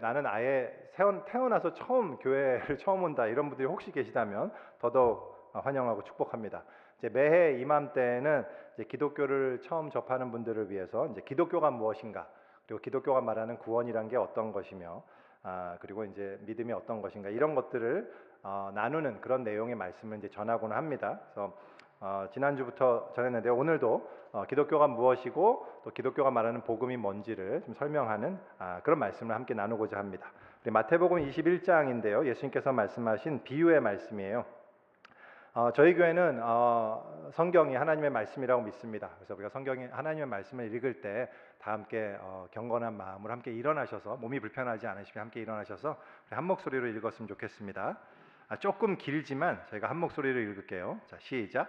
나는 아예 태어나서 처음 교회를 처음 온다 이런 분들이 혹시 계시다면 더더욱 환영하고 축복합니다. 이제 매해 이맘때는 이제 기독교를 처음 접하는 분들을 위해서 이제 기독교가 무엇인가, 그리고 기독교가 말하는 구원이란 게 어떤 것이며, 그리고 이제 믿음이 어떤 것인가 이런 것들을 나누는 그런 내용의 말씀을 이제 전하고는 합니다. 그래서 지난주부터 전했는데 오늘도 기독교가 무엇이고 또 기독교가 말하는 복음이 뭔지를 좀 설명하는 그런 말씀을 함께 나누고자 합니다. 우리 마태복음 21장인데요. 예수님께서 말씀하신 비유의 말씀이에요. 저희 교회는 성경이 하나님의 말씀이라고 믿습니다. 그래서 우리가 성경이 하나님의 말씀을 읽을 때 다 함께 경건한 마음으로 함께 일어나셔서, 몸이 불편하지 않으시면 함께 일어나셔서 한 목소리로 읽었으면 좋겠습니다. 조금 길지만 저희가 한 목소리로 읽을게요. 자, 시작.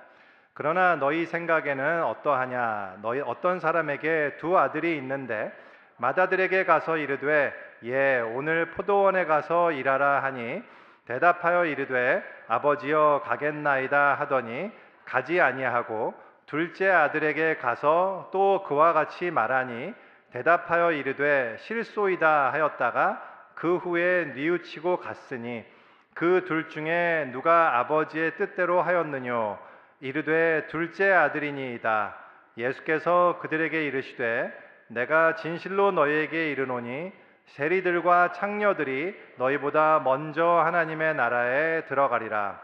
그러나 너희 생각에는 어떠하냐? 너희 어떤 사람에게 두 아들이 있는데 맏아들에게 가서 이르되 예, 오늘 포도원에 가서 일하라 하니 대답하여 이르되 아버지여 가겠나이다 하더니 가지 아니하고 둘째 아들에게 가서 또 그와 같이 말하니 대답하여 이르되 실소이다 하였다가 그 후에 뉘우치고 갔으니 그 둘 중에 누가 아버지의 뜻대로 하였느뇨? 이르되 둘째 아들이니이다. 예수께서 그들에게 이르시되 내가 진실로 너희에게 이르노니 세리들과 창녀들이 너희보다 먼저 하나님의 나라에 들어가리라.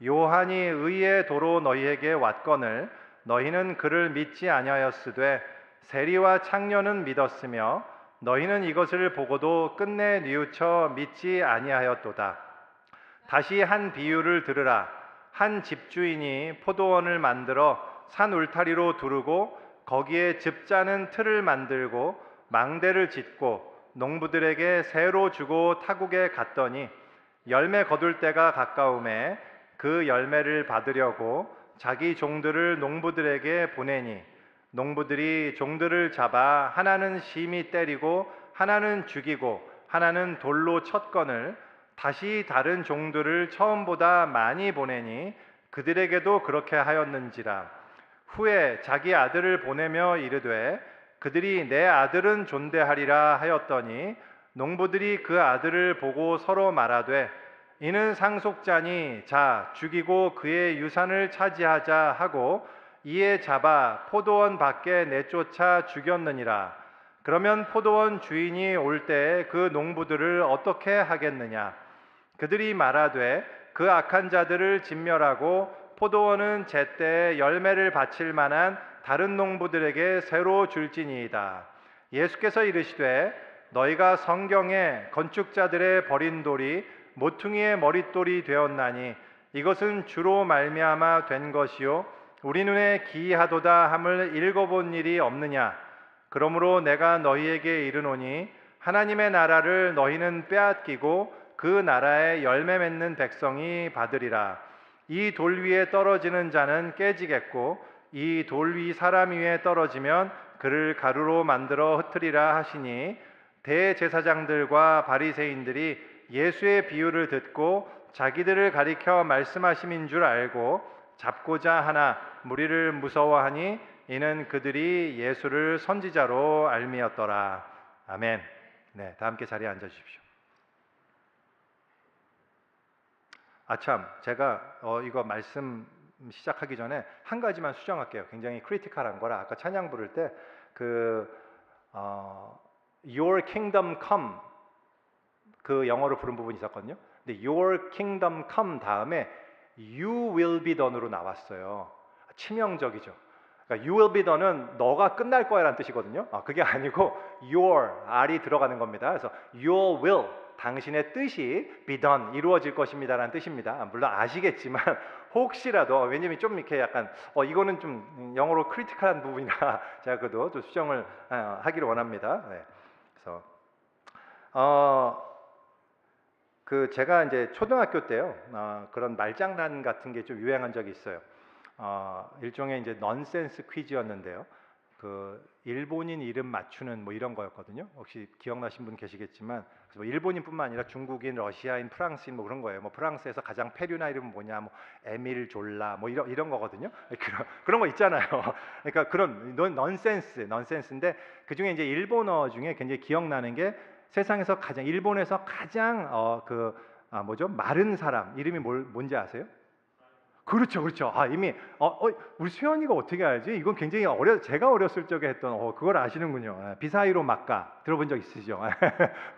요한이 의의 도로 너희에게 왔거늘 너희는 그를 믿지 아니하였으되 세리와 창녀는 믿었으며 너희는 이것을 보고도 끝내 뉘우쳐 믿지 아니하였도다. 다시 한 비유를 들으라. 한 집주인이 포도원을 만들어 산 울타리로 두르고 거기에 즙짜는 틀을 만들고 망대를 짓고 농부들에게 새로 주고 타국에 갔더니 열매 거둘 때가 가까움에 그 열매를 받으려고 자기 종들을 농부들에게 보내니 농부들이 종들을 잡아 하나는 심히 때리고 하나는 죽이고 하나는 돌로 쳤거늘 다시 다른 종들을 처음보다 많이 보내니 그들에게도 그렇게 하였는지라. 후에 자기 아들을 보내며 이르되 그들이 내 아들은 존대하리라 하였더니 농부들이 그 아들을 보고 서로 말하되 이는 상속자니 자 죽이고 그의 유산을 차지하자 하고 이에 잡아 포도원 밖에 내쫓아 죽였느니라. 그러면 포도원 주인이 올 때에 그 농부들을 어떻게 하겠느냐? 그들이 말하되 그 악한 자들을 진멸하고 포도원은 제때에 열매를 바칠 만한 다른 농부들에게 새로 줄지니이다. 예수께서 이르시되 너희가 성경에 건축자들의 버린 돌이 모퉁이의 머릿돌이 되었나니 이것은 주로 말미암아 된 것이요 우리 눈에 기이하도다 함을 읽어본 일이 없느냐? 그러므로 내가 너희에게 이르노니 하나님의 나라를 너희는 빼앗기고 그 나라에 열매 맺는 백성이 받으리라. 이 돌 위에 떨어지는 자는 깨지겠고 이 돌 위 사람 위에 떨어지면 그를 가루로 만들어 흩으리라 하시니 대제사장들과 바리새인들이 예수의 비유를 듣고 자기들을 가리켜 말씀하심인 줄 알고 잡고자 하나 무리를 무서워하니 이는 그들이 예수를 선지자로 알미었더라. 아멘. 네, 다 함께 자리에 앉아 주십시오. 아참, 제가 이거 말씀 시작하기 전에 한 가지만 수정할게요. 굉장히 크리티컬한 거라 아까 찬양 부를 때 Your Kingdom Come 그 영어로 부른 부분이 있었거든요. 근데 Your Kingdom Come 다음에 You will be done으로 나왔어요. 치명적이죠. 그러니까 You will be done은 너가 끝날 거야라는 뜻이거든요. 그게 아니고 Your R이 들어가는 겁니다. 그래서 Your will 당신의 뜻이 be done 이루어질 것입니다라는 뜻입니다. 물론 아시겠지만 혹시라도 왜냐면 좀 이렇게 약간 이거는 좀 영어로 크리티컬한 부분이라 제가 그래도 좀 수정을 하기를 원합니다. 네. 그래서 제가 이제 초등학교 때요 그런 말장난 같은 게 좀 유행한 적이 있어요. 일종의 이제 넌센스 퀴즈였는데요. 일본인 이름 맞추는 뭐 이런 거였거든요. 혹시 기억나신 분 계시겠지만 뭐 일본인뿐만 아니라 중국인, 러시아인, 프랑스인 뭐 그런 거예요. 뭐 프랑스에서 가장 페류나 이름은 뭐냐, 뭐 에밀 졸라 뭐 이런 거거든요. 그런 거 있잖아요. 그러니까 그런 넌센스인데 그 중에 이제 일본어 중에 굉장히 기억나는 게 세상에서 가장 일본에서 가장 뭐죠? 마른 사람 이름이 뭔지 아세요? 그렇죠, 그렇죠. 이미 우리 수현이가 어떻게 알지? 이건 굉장히 제가 어렸을 적에 했던 그걸 아시는군요. 비사이로 막가 들어본 적 있으시죠?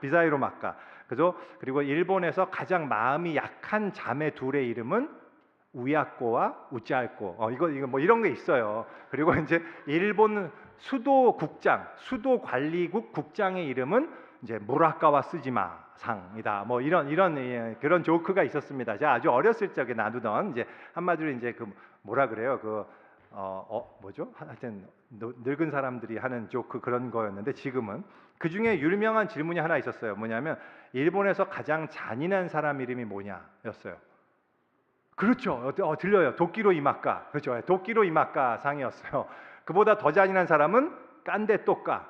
비사이로 막가. 그죠? 그리고 일본에서 가장 마음이 약한 자매 둘의 이름은 우야꼬와 우짜알꼬. 이거 뭐 이런 게 있어요. 그리고 이제 일본 수도 관리국 국장의 이름은 이제 무라카와 쓰지마 상이다. 뭐 이런 그런 조크가 있었습니다. 제가 아주 어렸을 적에 나누던 이제 한마디로 이제 그 뭐라 그래요? 뭐죠? 하여튼 늙은 사람들이 하는 조크 그런 거였는데 지금은 그 중에 유명한 질문이 하나 있었어요. 뭐냐면 일본에서 가장 잔인한 사람 이름이 뭐냐였어요. 그렇죠. 들려요. 도끼로 이마까. 그렇죠. 도끼로 이마까 상이었어요. 그보다 더 잔인한 사람은 깐데 또까.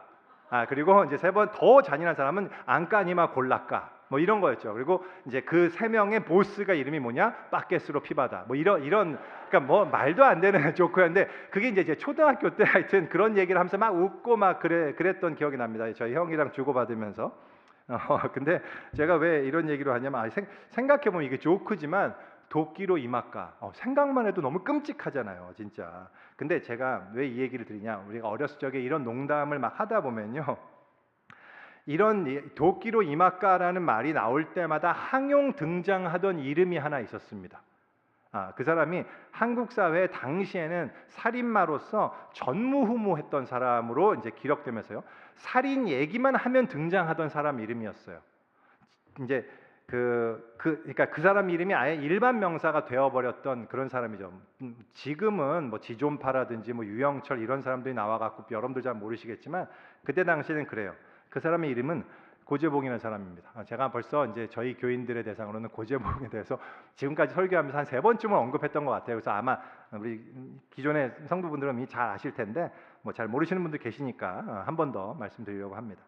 그리고 이제 세 번 더 잔인한 사람은 안까니마 골라까. 뭐 이런 거였죠. 그리고 이제 그 세 명의 보스가 이름이 뭐냐? 빠게스로 피바다. 뭐 이런 그러니까 뭐 말도 안 되는 조크였는데 그게 이제 제 초등학교 때 하여튼 그런 얘기를 하면서 막 웃고 막 그랬던 기억이 납니다. 저희 형이랑 주고받으면서. 근데 제가 왜 이런 얘기를 하냐면 생각해 보면 이게 조크지만 도끼로 이마까 생각만 해도 너무 끔찍하잖아요, 진짜. 근데 제가 왜 이 얘기를 드리냐? 우리가 어렸을 적에 이런 농담을 막 하다 보면요, 이런 도끼로 이마까라는 말이 나올 때마다 항용 등장하던 이름이 하나 있었습니다. 그 사람이 한국 사회 당시에는 살인마로서 전무후무했던 사람으로 이제 기록되면서요, 살인 얘기만 하면 등장하던 사람 이름이었어요. 이제 그러니까 그 사람 이름이 아예 일반 명사가 되어버렸던 그런 사람이죠. 지금은 뭐 지존파라든지 뭐 유영철 이런 사람들이 나와갖고 여러분들 잘 모르시겠지만 그때 당시에는 그래요. 그 사람의 이름은 고재봉이라는 사람입니다. 제가 벌써 이제 저희 교인들의 대상으로는 고재봉에 대해서 지금까지 설교하면서 한 3번쯤은 언급했던 것 같아요. 그래서 아마 우리 기존의 성도분들은 이미 잘 아실 텐데 뭐 잘 모르시는 분들 계시니까 한 번 더 말씀드리려고 합니다.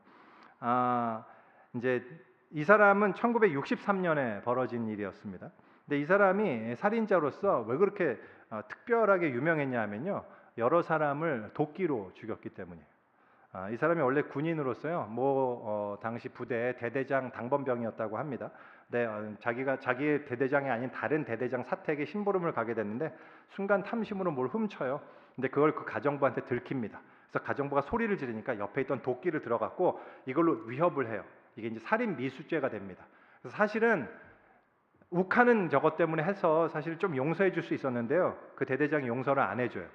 이제 이 사람은 1963년에 벌어진 일이었습니다. 근데 이 사람이 살인자로서 왜 그렇게 특별하게 유명했냐면요, 여러 사람을 도끼로 죽였기 때문이에요. 이 사람이 원래 군인으로서요, 당시 부대의 대대장 당번병이었다고 합니다. 네, 자기의 대대장이 아닌 다른 대대장 사택에 심부름을 가게 됐는데 순간 탐심으로 뭘 훔쳐요. 근데 그걸 그 가정부한테 들킵니다. 그래서 가정부가 소리를 지르니까 옆에 있던 도끼를 들어갖고 이걸로 위협을 해요. 이게 이제 살인 미수죄가 됩니다. 그래서 사실은 욱하는 저것 때문에 해서 사실 좀 용서해 줄 수 있었는데요, 그 대대장이 용서를 안 해줘요.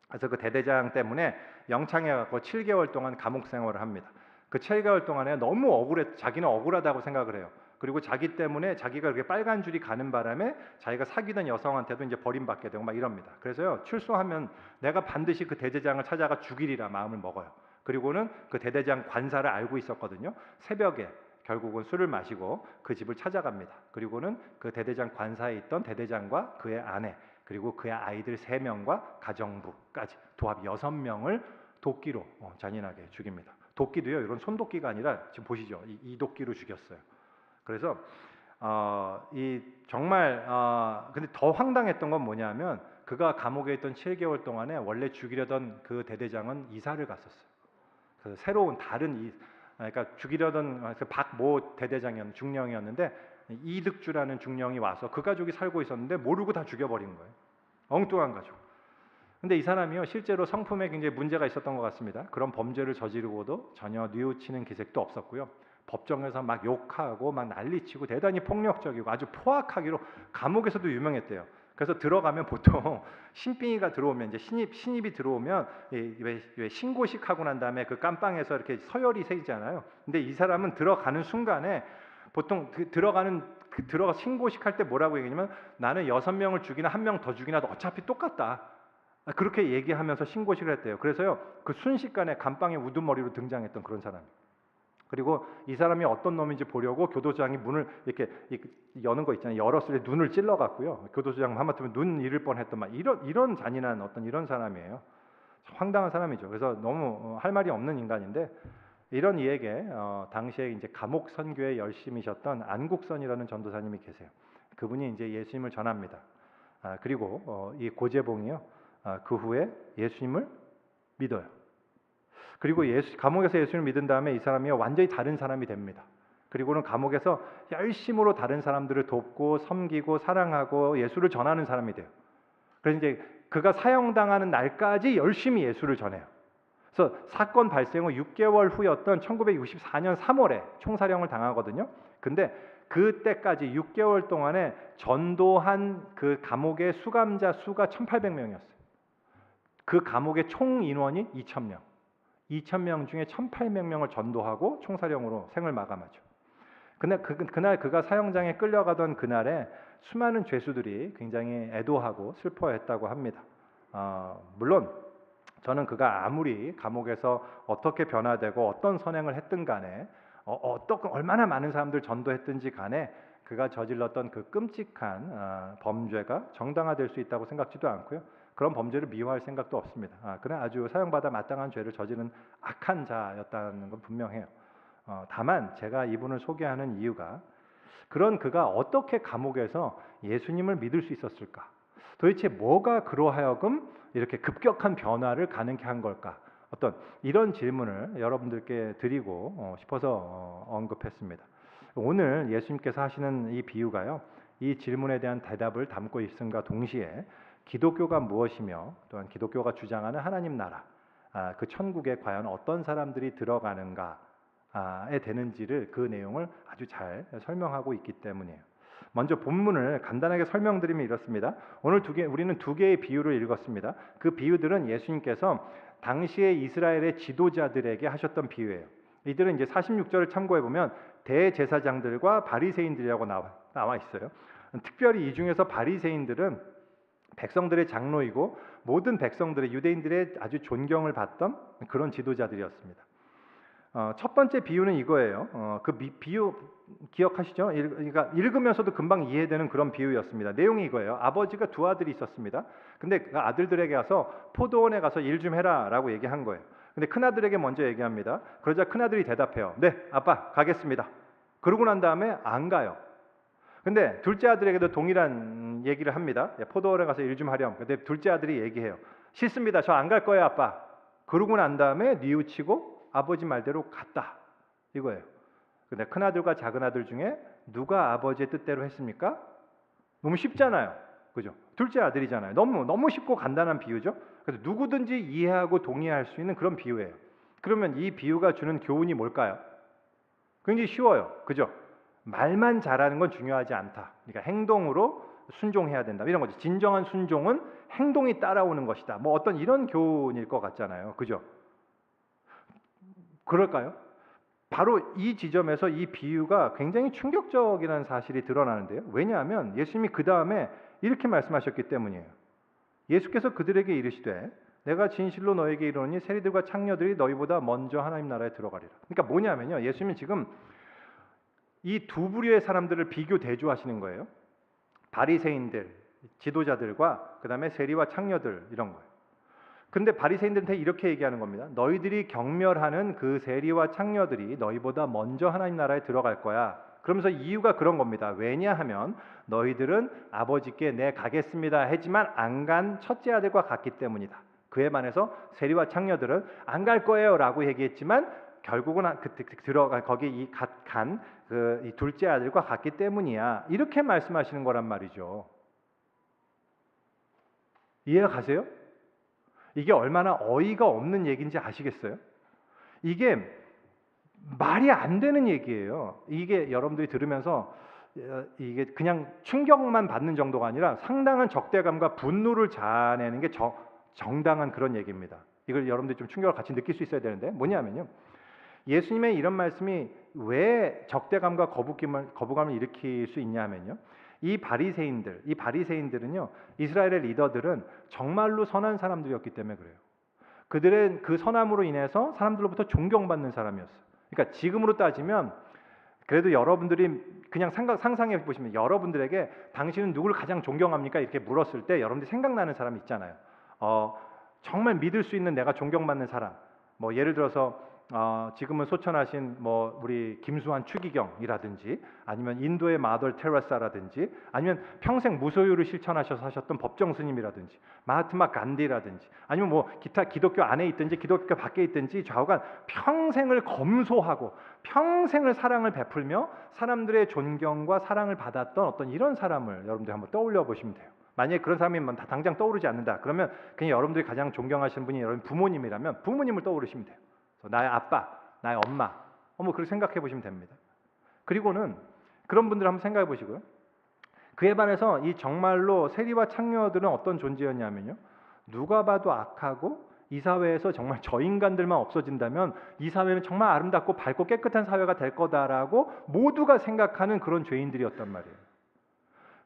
그래서 그 대대장 때문에 영창에 갖고 7개월 동안 감옥 생활을 합니다. 그 7개월 동안에 너무 자기는 억울하다고 생각을 해요. 그리고 자기 때문에 자기가 그렇게 빨간 줄이 가는 바람에 자기가 사귀던 여성한테도 이제 버림받게 되고 막 이럽니다. 그래서요, 출소하면 내가 반드시 그 대대장을 찾아가 죽이리라 마음을 먹어요. 그리고는 그 대대장 관사를 알고 있었거든요. 새벽에 결국은 술을 마시고 그 집을 찾아갑니다. 그리고는 그 대대장 관사에 있던 대대장과 그의 아내 그리고 그의 아이들 3명과 가정부까지 도합 6명을 도끼로 잔인하게 죽입니다. 도끼도요, 이런 손도끼가 아니라 지금 보시죠, 이 도끼로 죽였어요. 그래서 정말 근데 더 황당했던 건 뭐냐면 그가 감옥에 있던 7개월 동안에 원래 죽이려던 그 대대장은 이사를 갔었어요. 그래서 새로운 다른 그러니까 죽이려던 박모 대대장이었는 중령이었는데 이득주라는 중령이 와서 그 가족이 살고 있었는데 모르고 다 죽여버린 거예요. 엉뚱한 가족. 근데 이 사람이요, 실제로 성품에 굉장히 문제가 있었던 것 같습니다. 그런 범죄를 저지르고도 전혀 뉘우치는 기색도 없었고요. 법정에서 막 욕하고 막 난리치고 대단히 폭력적이고 아주 포악하기로 감옥에서도 유명했대요. 그래서 들어가면 보통 신빙이가 들어오면 이제 신입이 들어오면 왜 신고식 하고 난 다음에 그 깜빵에서 이렇게 서열이 새기잖아요. 근데 이 사람은 들어가는 순간에 보통 들어가 신고식 할 때 뭐라고 얘기하냐면 나는 6명을 죽이나 1명 더 죽이나 어차피 똑같다. 그렇게 얘기하면서 신고식을 했대요. 그래서요, 그 순식간에 감방에 우두머리로 등장했던 그런 사람. 그리고 이 사람이 어떤 놈인지 보려고 교도소장이 문을 이렇게 여는 거 있잖아요. 열었을 때 눈을 찔러갖고요. 교도소장 하마터면 눈 잃을 뻔했던 막 이런 잔인한 어떤 이런 사람이에요. 황당한 사람이죠. 그래서 너무 할 말이 없는 인간인데 이런 이에게 당시에 이제 감옥 선교에 열심이셨던 안국선이라는 전도사님이 계세요. 그분이 이제 예수님을 전합니다. 그리고 이 고재봉이요, 그 후에 예수님을 믿어요. 그리고 감옥에서 예수님을 믿은 다음에 이 사람이 완전히 다른 사람이 됩니다. 그리고는 감옥에서 열심으로 다른 사람들을 돕고 섬기고 사랑하고 예수를 전하는 사람이 돼요. 그래서 이제 그가 사형당하는 날까지 열심히 예수를 전해요. 그래서 사건 발생 후 6개월 후였던 1964년 3월에 총사령을 당하거든요. 근데 그때까지 6개월 동안에 전도한 그 감옥의 수감자 수가 1,800명이었어요. 그 감옥의 총 인원이 2,000명. 2,000명 중에 1,800명을 전도하고 총사령으로 생을 마감하죠. 근데 그날 그가 사형장에 끌려가던 그날에 수많은 죄수들이 굉장히 애도하고 슬퍼했다고 합니다. 물론 저는 그가 아무리 감옥에서 어떻게 변화되고 어떤 선행을 했든 간에 얼마나 많은 사람들 전도했든지 간에 그가 저질렀던 그 끔찍한 범죄가 정당화될 수 있다고 생각지도 않고요. 그런 범죄를 미워할 생각도 없습니다. 그는 아주 사형받아 마땅한 죄를 저지른 악한 자였다는 건 분명해요. 다만 제가 이분을 소개하는 이유가 그런 그가 어떻게 감옥에서 예수님을 믿을 수 있었을까? 도대체 뭐가 그로하여금 이렇게 급격한 변화를 가능케 한 걸까? 어떤 이런 질문을 여러분들께 드리고 싶어서 언급했습니다. 오늘 예수님께서 하시는 이 비유가요, 이 질문에 대한 대답을 담고 있음과 동시에 기독교가 무엇이며 또한 기독교가 주장하는 하나님 나라, 그 천국에 과연 어떤 사람들이 들어가는가에 되는지를 그 내용을 아주 잘 설명하고 있기 때문이에요. 먼저 본문을 간단하게 설명드리면 이렇습니다. 오늘 우리는 두 개의 비유를 읽었습니다. 그 비유들은 예수님께서 당시의 이스라엘의 지도자들에게 하셨던 비유예요. 이들은 이제 46절을 참고해 보면 대제사장들과 바리새인들이라고 나와 있어요. 특별히 이 중에서 바리새인들은 백성들의 장로이고 모든 백성들의 유대인들의 아주 존경을 받던 그런 지도자들이었습니다. 첫 번째 비유는 이거예요. 그 비유 기억하시죠? 그러니까 읽으면서도 금방 이해되는 그런 비유였습니다. 내용이 이거예요. 아버지가 두 아들이 있었습니다. 근데 그 아들들에게 가서 포도원에 가서 일 좀 해라라고 얘기한 거예요. 근데 큰 아들에게 먼저 얘기합니다. 그러자 큰 아들이 대답해요. 네, 아빠 가겠습니다. 그러고 난 다음에 안 가요. 근데 둘째 아들에게도 동일한 얘기를 합니다. 포도원에 가서 일 좀 하렴. 근데 둘째 아들이 얘기해요. 싫습니다. 저 안 갈 거예요, 아빠. 그러고 난 다음에 뉘우치고 아버지 말대로 갔다. 이거예요. 근데 큰 아들과 작은 아들 중에 누가 아버지의 뜻대로 했습니까? 너무 쉽잖아요. 그죠? 둘째 아들이잖아요. 너무 쉽고 간단한 비유죠. 그래서 누구든지 이해하고 동의할 수 있는 그런 비유예요. 그러면 이 비유가 주는 교훈이 뭘까요? 굉장히 쉬워요. 그죠? 말만 잘하는 건 중요하지 않다. 그러니까 행동으로 순종해야 된다. 이런 거죠. 진정한 순종은 행동이 따라오는 것이다. 뭐 어떤 이런 교훈일 것 같잖아요. 그죠? 그럴까요? 바로 이 지점에서 이 비유가 굉장히 충격적이라는 사실이 드러나는데요. 왜냐하면 예수님이 그 다음에 이렇게 말씀하셨기 때문이에요. 예수께서 그들에게 이르시되 내가 진실로 너에게 이르노니 세리들과 창녀들이 너희보다 먼저 하나님 나라에 들어가리라. 그러니까 뭐냐면요. 예수님이 지금 이 두 부류의 사람들을 비교 대조하시는 거예요. 바리새인들, 지도자들과 그 다음에 세리와 창녀들 이런 거예요. 근데 바리새인들한테 이렇게 얘기하는 겁니다. 너희들이 경멸하는 그 세리와 창녀들이 너희보다 먼저 하나님 나라에 들어갈 거야. 그러면서 이유가 그런 겁니다. 왜냐하면 너희들은 아버지께 내 가겠습니다 하지만 안 간 첫째 아들과 같기 때문이다. 그에 반해서 세리와 창녀들은 안 갈 거예요 라고 얘기했지만 결국은 들어가 거기 이 둘째 아들과 같기 때문이야. 이렇게 말씀하시는 거란 말이죠. 이해가 가세요? 이게 얼마나 어이가 없는 얘기인지 아시겠어요? 이게 말이 안 되는 얘기예요. 이게 여러분들이 들으면서 이게 그냥 충격만 받는 정도가 아니라 상당한 적대감과 분노를 자아내는 게 정당한 그런 얘기입니다. 이걸 여러분들이 좀 충격을 같이 느낄 수 있어야 되는데 뭐냐면요. 예수님의 이런 말씀이 왜 적대감과 거부감을 일으킬 수 있냐면요. 이 바리새인들은요. 이스라엘의 리더들은 정말로 선한 사람들이었기 때문에 그래요. 그들의 그 선함으로 인해서 사람들로부터 존경받는 사람이었어요. 그러니까 지금으로 따지면 그래도 여러분들이 그냥 상상해 보시면 여러분들에게 당신은 누구를 가장 존경합니까? 이렇게 물었을 때 여러분들이 생각나는 사람 있잖아요. 정말 믿을 수 있는 내가 존경받는 사람. 뭐 예를 들어서 지금은 소천하신 뭐 우리 김수환 추기경이라든지 아니면 인도의 마더 테레사라든지 아니면 평생 무소유를 실천하셔서 하셨던 법정 스님이라든지 마하트마 간디라든지 아니면 뭐 기타 기독교 안에 있든지 기독교 밖에 있든지 좌우간 평생을 검소하고 평생을 사랑을 베풀며 사람들의 존경과 사랑을 받았던 어떤 이런 사람을 여러분들이 한번 떠올려 보시면 돼요. 만약에 그런 사람이 당장 떠오르지 않는다 그러면 그냥 여러분들이 가장 존경하시는 분이 여러분 부모님이라면 부모님을 떠오르시면 돼요. 나의 아빠, 나의 엄마, 그렇게 생각해 보시면 됩니다. 그리고는 그런 분들 한번 생각해 보시고요. 그에 반해서 이 정말로 세리와 창녀들은 어떤 존재였냐면요. 누가 봐도 악하고 이 사회에서 정말 저 인간들만 없어진다면 이 사회는 정말 아름답고 밝고 깨끗한 사회가 될 거다라고 모두가 생각하는 그런 죄인들이었단 말이에요.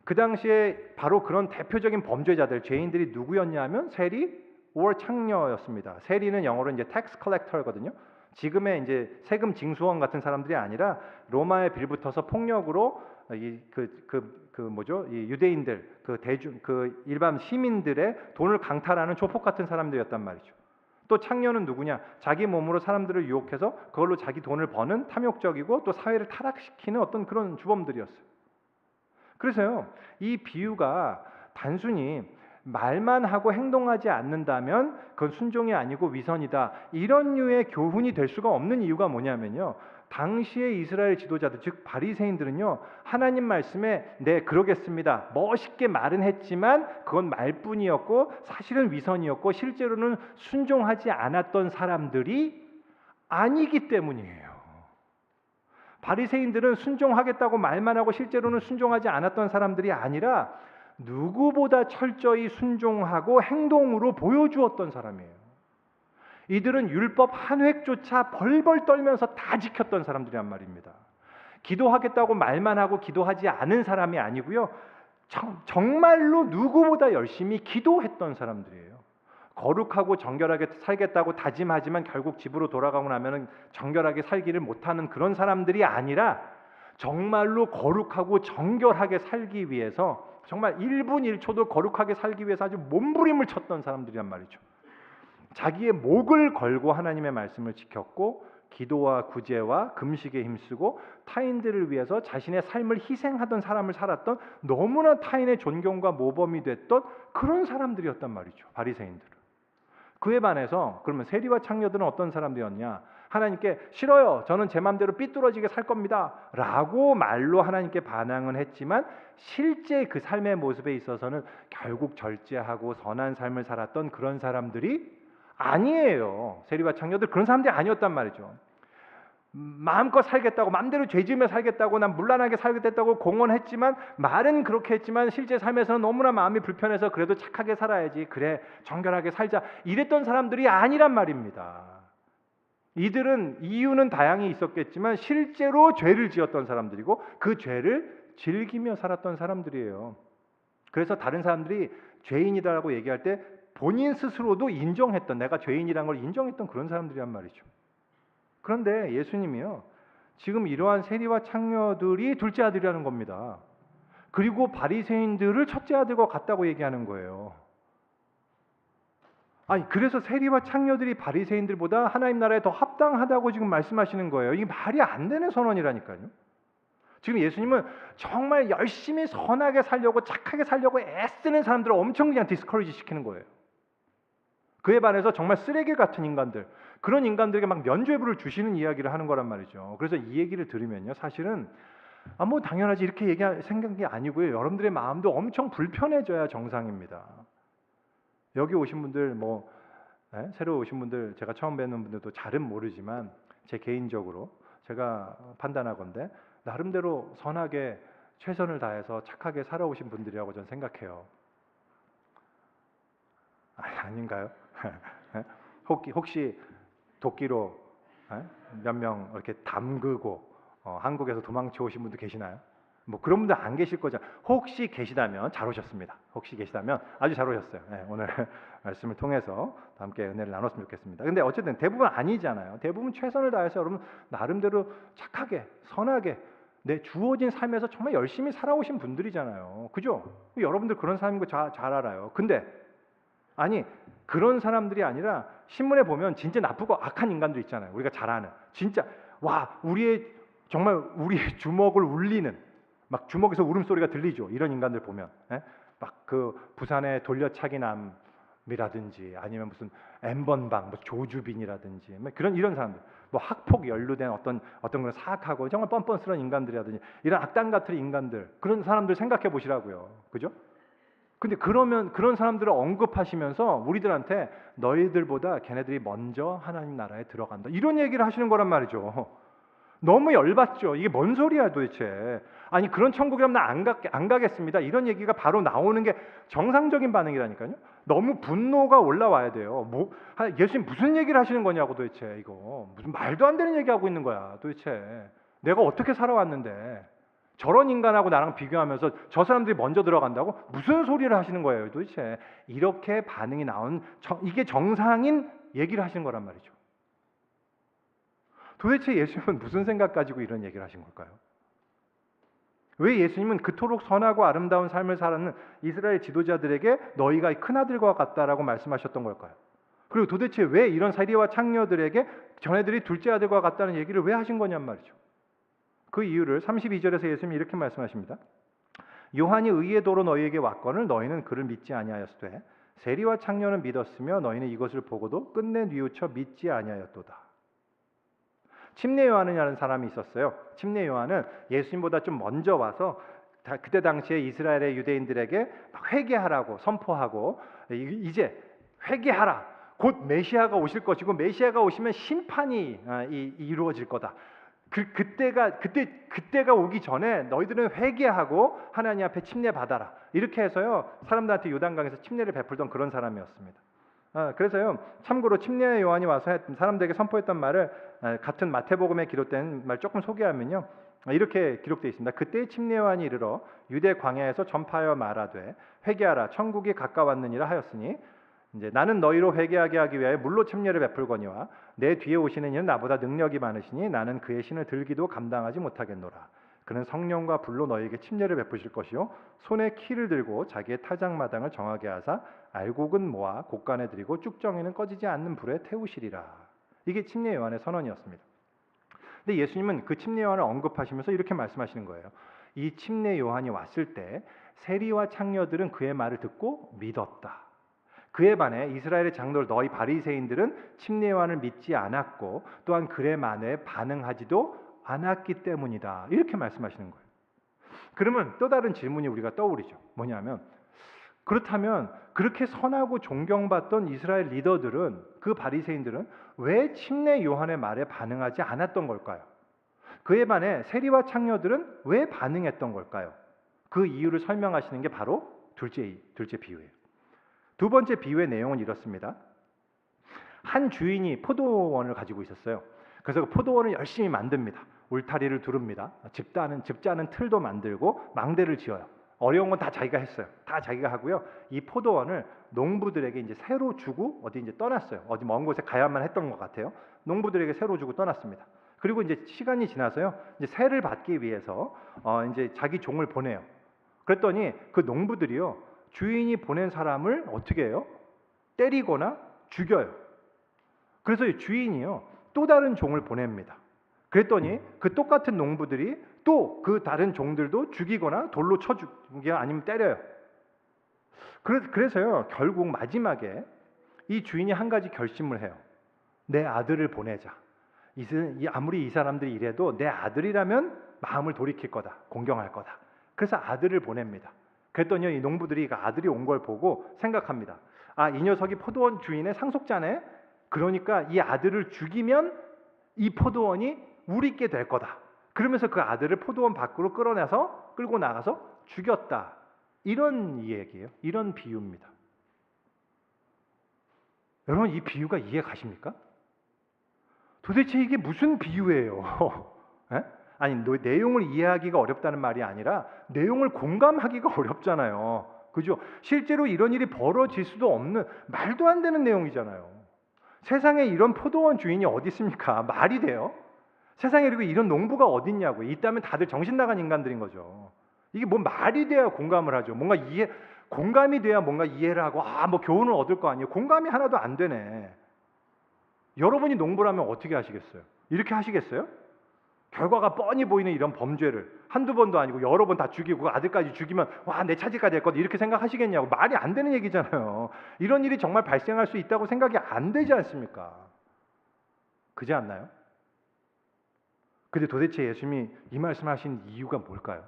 그 당시에 바로 그런 대표적인 범죄자들, 죄인들이 누구였냐면 세리 or 창녀였습니다. 세리는 영어로 이제 tax collector거든요. 지금의 이제 세금 징수원 같은 사람들이 아니라 로마에 빌붙어서 폭력으로 이 유대인들 일반 시민들의 돈을 강탈하는 조폭 같은 사람들이었단 말이죠. 또 창녀는 누구냐? 자기 몸으로 사람들을 유혹해서 그걸로 자기 돈을 버는 탐욕적이고 또 사회를 타락시키는 어떤 그런 주범들이었어요. 그래서요, 이 비유가 단순히 말만 하고 행동하지 않는다면 그건 순종이 아니고 위선이다. 이런 류의 교훈이 될 수가 없는 이유가 뭐냐면요. 당시의 이스라엘 지도자들, 즉 바리새인들은요. 하나님 말씀에 네, 그러겠습니다. 멋있게 말은 했지만 그건 말뿐이었고 사실은 위선이었고 실제로는 순종하지 않았던 사람들이 아니기 때문이에요. 바리새인들은 순종하겠다고 말만 하고 실제로는 순종하지 않았던 사람들이 아니라 누구보다 철저히 순종하고 행동으로 보여주었던 사람이에요. 이들은 율법 한 획조차 벌벌 떨면서 다 지켰던 사람들이란 말입니다. 기도하겠다고 말만 하고 기도하지 않은 사람이 아니고요. 정말로 누구보다 열심히 기도했던 사람들이에요. 거룩하고 정결하게 살겠다고 다짐하지만 결국 집으로 돌아가고 나면 정결하게 살기를 못하는 그런 사람들이 아니라 정말로 거룩하고 정결하게 살기 위해서 정말 1분 1초도 거룩하게 살기 위해서 아주 몸부림을 쳤던 사람들이란 말이죠. 자기의 목을 걸고 하나님의 말씀을 지켰고 기도와 구제와 금식에 힘쓰고 타인들을 위해서 자신의 삶을 희생하던 사람을 살았던 너무나 타인의 존경과 모범이 됐던 그런 사람들이었단 말이죠. 바리새인들은. 그에 반해서 그러면 세리와 창녀들은 어떤 사람들이었냐? 하나님께 싫어요. 저는 제 마음대로 삐뚤어지게 살 겁니다. 라고 말로 하나님께 반항은 했지만 실제 그 삶의 모습에 있어서는 결국 절제하고 선한 삶을 살았던 그런 사람들이 아니에요. 세리와 창녀들 그런 사람들이 아니었단 말이죠. 마음껏 살겠다고 마음대로 죄지으며 살겠다고 난 문란하게 살겠다고 공언했지만 말은 그렇게 했지만 실제 삶에서는 너무나 마음이 불편해서 그래도 착하게 살아야지 그래 정결하게 살자 이랬던 사람들이 아니란 말입니다. 이들은 이유는 다양히 있었겠지만 실제로 죄를 지었던 사람들이고 그 죄를 즐기며 살았던 사람들이에요. 그래서 다른 사람들이 죄인이다라고 얘기할 때 본인 스스로도 인정했던 내가 죄인이라는 걸 인정했던 그런 사람들이란 말이죠. 그런데 예수님이요. 지금 이러한 세리와 창녀들이 둘째 아들이라는 겁니다. 그리고 바리새인들을 첫째 아들과 같다고 얘기하는 거예요. 아니 그래서 세리와 창녀들이 바리새인들보다 하나님 나라에 더 합당하다고 지금 말씀하시는 거예요. 이게 말이 안 되는 선언이라니까요. 지금 예수님은 정말 열심히 선하게 살려고 착하게 살려고 애쓰는 사람들을 엄청 그냥 디스커리지 시키는 거예요. 그에 반해서 정말 쓰레기 같은 인간들, 그런 인간들에게 막 면죄부를 주시는 이야기를 하는 거란 말이죠. 그래서 이 얘기를 들으면요, 사실은 뭐 당연하지 이렇게 얘기할 생각이 아니고요. 여러분들의 마음도 엄청 불편해져야 정상입니다. 여기 오신 분들 새로 오신 분들 제가 처음 뵙는 분들도 잘은 모르지만 제 개인적으로 제가 판단하건대 나름대로 선하게 최선을 다해서 착하게 살아오신 분들이라고 저는 생각해요. 아닌가요? 혹시 도끼로 몇 명 이렇게 담그고 한국에서 도망쳐 오신 분도 계시나요? 뭐 그런 분들 안 계실 거죠. 혹시 계시다면 잘 오셨습니다. 혹시 계시다면 아주 잘 오셨어요. 오늘 말씀을 통해서 함께 은혜를 나눴으면 좋겠습니다. 근데 어쨌든 대부분 아니잖아요. 대부분 최선을 다해서 여러분 나름대로 착하게 선하게 내 주어진 삶에서 정말 열심히 살아오신 분들이잖아요. 그죠? 여러분들 그런 삶인 거 잘 알아요. 근데 아니 그런 사람들이 아니라 신문에 보면 진짜 나쁘고 악한 인간들 있잖아요. 우리가 잘 아는 진짜 와 정말 우리의 주먹을 울리는 막 주먹에서 울음소리가 들리죠. 이런 인간들 보면 막 그 부산의 돌려차기남이라든지 아니면 무슨 엠번방, 뭐 조주빈이라든지 뭐 이런 사람들, 뭐 학폭 연루된 어떤 그런 사악하고 정말 뻔뻔스러운 인간들이라든지 이런 악당 같은 인간들, 그런 사람들 생각해 보시라고요. 그죠? 근데 그러면 그런 사람들을 언급하시면서 우리들한테 너희들보다 걔네들이 먼저 하나님 나라에 들어간다 이런 얘기를 하시는 거란 말이죠. 너무 열받죠. 이게 뭔 소리야 도대체. 아니 그런 천국이라면 나 안 가겠습니다. 이런 얘기가 바로 나오는 게 정상적인 반응이라니까요. 너무 분노가 올라와야 돼요. 예수님 무슨 얘기를 하시는 거냐고 도대체. 이거 무슨 말도 안 되는 얘기하고 있는 거야 도대체. 내가 어떻게 살아왔는데 저런 인간하고 나랑 비교하면서 저 사람들이 먼저 들어간다고 무슨 소리를 하시는 거예요 도대체. 이렇게 반응이 나온 이게 정상인 얘기를 하시는 거란 말이죠. 도대체 예수님은 무슨 생각 가지고 이런 얘기를 하신 걸까요? 왜 예수님은 그토록 선하고 아름다운 삶을 살아는 이스라엘 지도자들에게 너희가 큰아들과 같다라고 말씀하셨던 걸까요? 그리고 도대체 왜 이런 세리와 창녀들에게 자네들이 둘째 아들과 같다는 얘기를 왜 하신 거냔 말이죠. 그 이유를 32절에서 예수님이 이렇게 말씀하십니다. 요한이 의의 도로 너희에게 왔거늘 너희는 그를 믿지 아니하였으되 세리와 창녀는 믿었으며 너희는 이것을 보고도 끝내 뉘우쳐 믿지 아니하였도다. 침례 요한이라는 사람이 있었어요. 침례 요한은 예수님보다 좀 먼저 와서 그때 당시에 이스라엘의 유대인들에게 회개하라고 선포하고 이제 회개하라. 곧 메시아가 오실 것이고 메시아가 오시면 심판이 이루어질 거다. 그때가 오기 전에 너희들은 회개하고 하나님 앞에 침례 받아라. 이렇게 해서요 사람들한테 요단강에서 침례를 베풀던 그런 사람이었습니다. 그래서요 참고로 침례 요한이 와서 사람들에게 선포했던 말을 같은 마태복음에 기록된 말 조금 소개하면요 이렇게 기록되어 있습니다. 그때 침례 요한이 이르러 유대 광야에서 전파하여 말하되 회개하라 천국이 가까웠느니라 하였으니 이제 나는 너희로 회개하게 하기 위하여 물로 침례를 베풀거니와 내 뒤에 오시는 이는 나보다 능력이 많으시니 나는 그의 신을 들기도 감당하지 못하겠노라. 그는 성령과 불로 너희에게 침례를 베푸실 것이요 손에 키를 들고 자기의 타작마당을 정하게 하사 알곡은 모아 곳간에 들이고 쭉정이는 꺼지지 않는 불에 태우시리라. 이게 침례 요한의 선언이었습니다. 근데 예수님은 그 침례 요한을 언급하시면서 이렇게 말씀하시는 거예요. 이 침례 요한이 왔을 때 세리와 창녀들은 그의 말을 듣고 믿었다. 그에 반해 이스라엘의 장로들 너희 바리새인들은 침례 요한을 믿지 않았고 또한 그의 말에 반응하지도 않았기 때문이다. 이렇게 말씀하시는 거예요. 그러면 또 다른 질문이 우리가 떠오르죠. 뭐냐면 그렇다면 그렇게 선하고 존경받던 이스라엘 리더들은 그 바리새인들은 왜 침례 요한의 말에 반응하지 않았던 걸까요? 그에 반해 세리와 창녀들은 왜 반응했던 걸까요? 그 이유를 설명하시는 게 바로 둘째 비유예요. 두 번째 비유의 내용은 이렇습니다. 한 주인이 포도원을 가지고 있었어요. 그래서 그 포도원을 열심히 만듭니다. 울타리를 두릅니다. 집 짜는 틀도 만들고 망대를 지어요. 어려운 건 다 자기가 했어요. 다 자기가 하고요. 이 포도원을 농부들에게 이제 새로 주고 어디 이제 떠났어요. 어디 먼 곳에 가야만 했던 것 같아요. 농부들에게 새로 주고 떠났습니다. 그리고 이제 시간이 지나서요. 이제 세를 받기 위해서 이제 자기 종을 보내요. 그랬더니 그 농부들이요. 주인이 보낸 사람을 어떻게 해요? 때리거나 죽여요. 그래서 이 주인이요. 또 다른 종을 보냅니다. 그랬더니 그 똑같은 농부들이 또 그 다른 종들도 죽이거나 돌로 쳐 죽이거나 아니면 때려요. 그래서요. 결국 마지막에 이 주인이 한 가지 결심을 해요. 내 아들을 보내자. 아무리 이 사람들이 이래도 내 아들이라면 마음을 돌이킬 거다. 공경할 거다. 그래서 아들을 보냅니다. 그랬더니 이 농부들이 아들이 온 걸 보고 생각합니다. 이 녀석이 포도원 주인의 상속자네. 그러니까 이 아들을 죽이면 이 포도원이 우리께 될 거다. 그러면서 그 아들을 포도원 밖으로 끌고 나가서 죽였다. 이런 얘기예요. 이런 비유입니다. 여러분 이 비유가 이해 가십니까? 도대체 이게 무슨 비유예요? 아니 내용을 이해하기가 어렵다는 말이 아니라 내용을 공감하기가 어렵잖아요. 그죠? 실제로 이런 일이 벌어질 수도 없는 말도 안 되는 내용이잖아요. 세상에 이런 포도원 주인이 어디 있습니까? 말이 돼요? 세상에 그리고 이런 농부가 어딨냐고. 있다면 다들 정신 나간 인간들인 거죠. 이게 뭐 말이 돼야 공감을 하죠. 뭔가 공감이 돼야 뭔가 이해를 하고 뭐 교훈을 얻을 거 아니에요. 공감이 하나도 안 되네. 여러분이 농부를 하면 어떻게 하시겠어요? 이렇게 하시겠어요? 결과가 뻔히 보이는 이런 범죄를 한두 번도 아니고 여러 번 다 죽이고 아들까지 죽이면 내 차지가 될 거다 이렇게 생각하시겠냐고. 말이 안 되는 얘기잖아요. 이런 일이 정말 발생할 수 있다고 생각이 안 되지 않습니까? 그지 않나요? 근데 도대체 예수님이 이 말씀하신 이유가 뭘까요?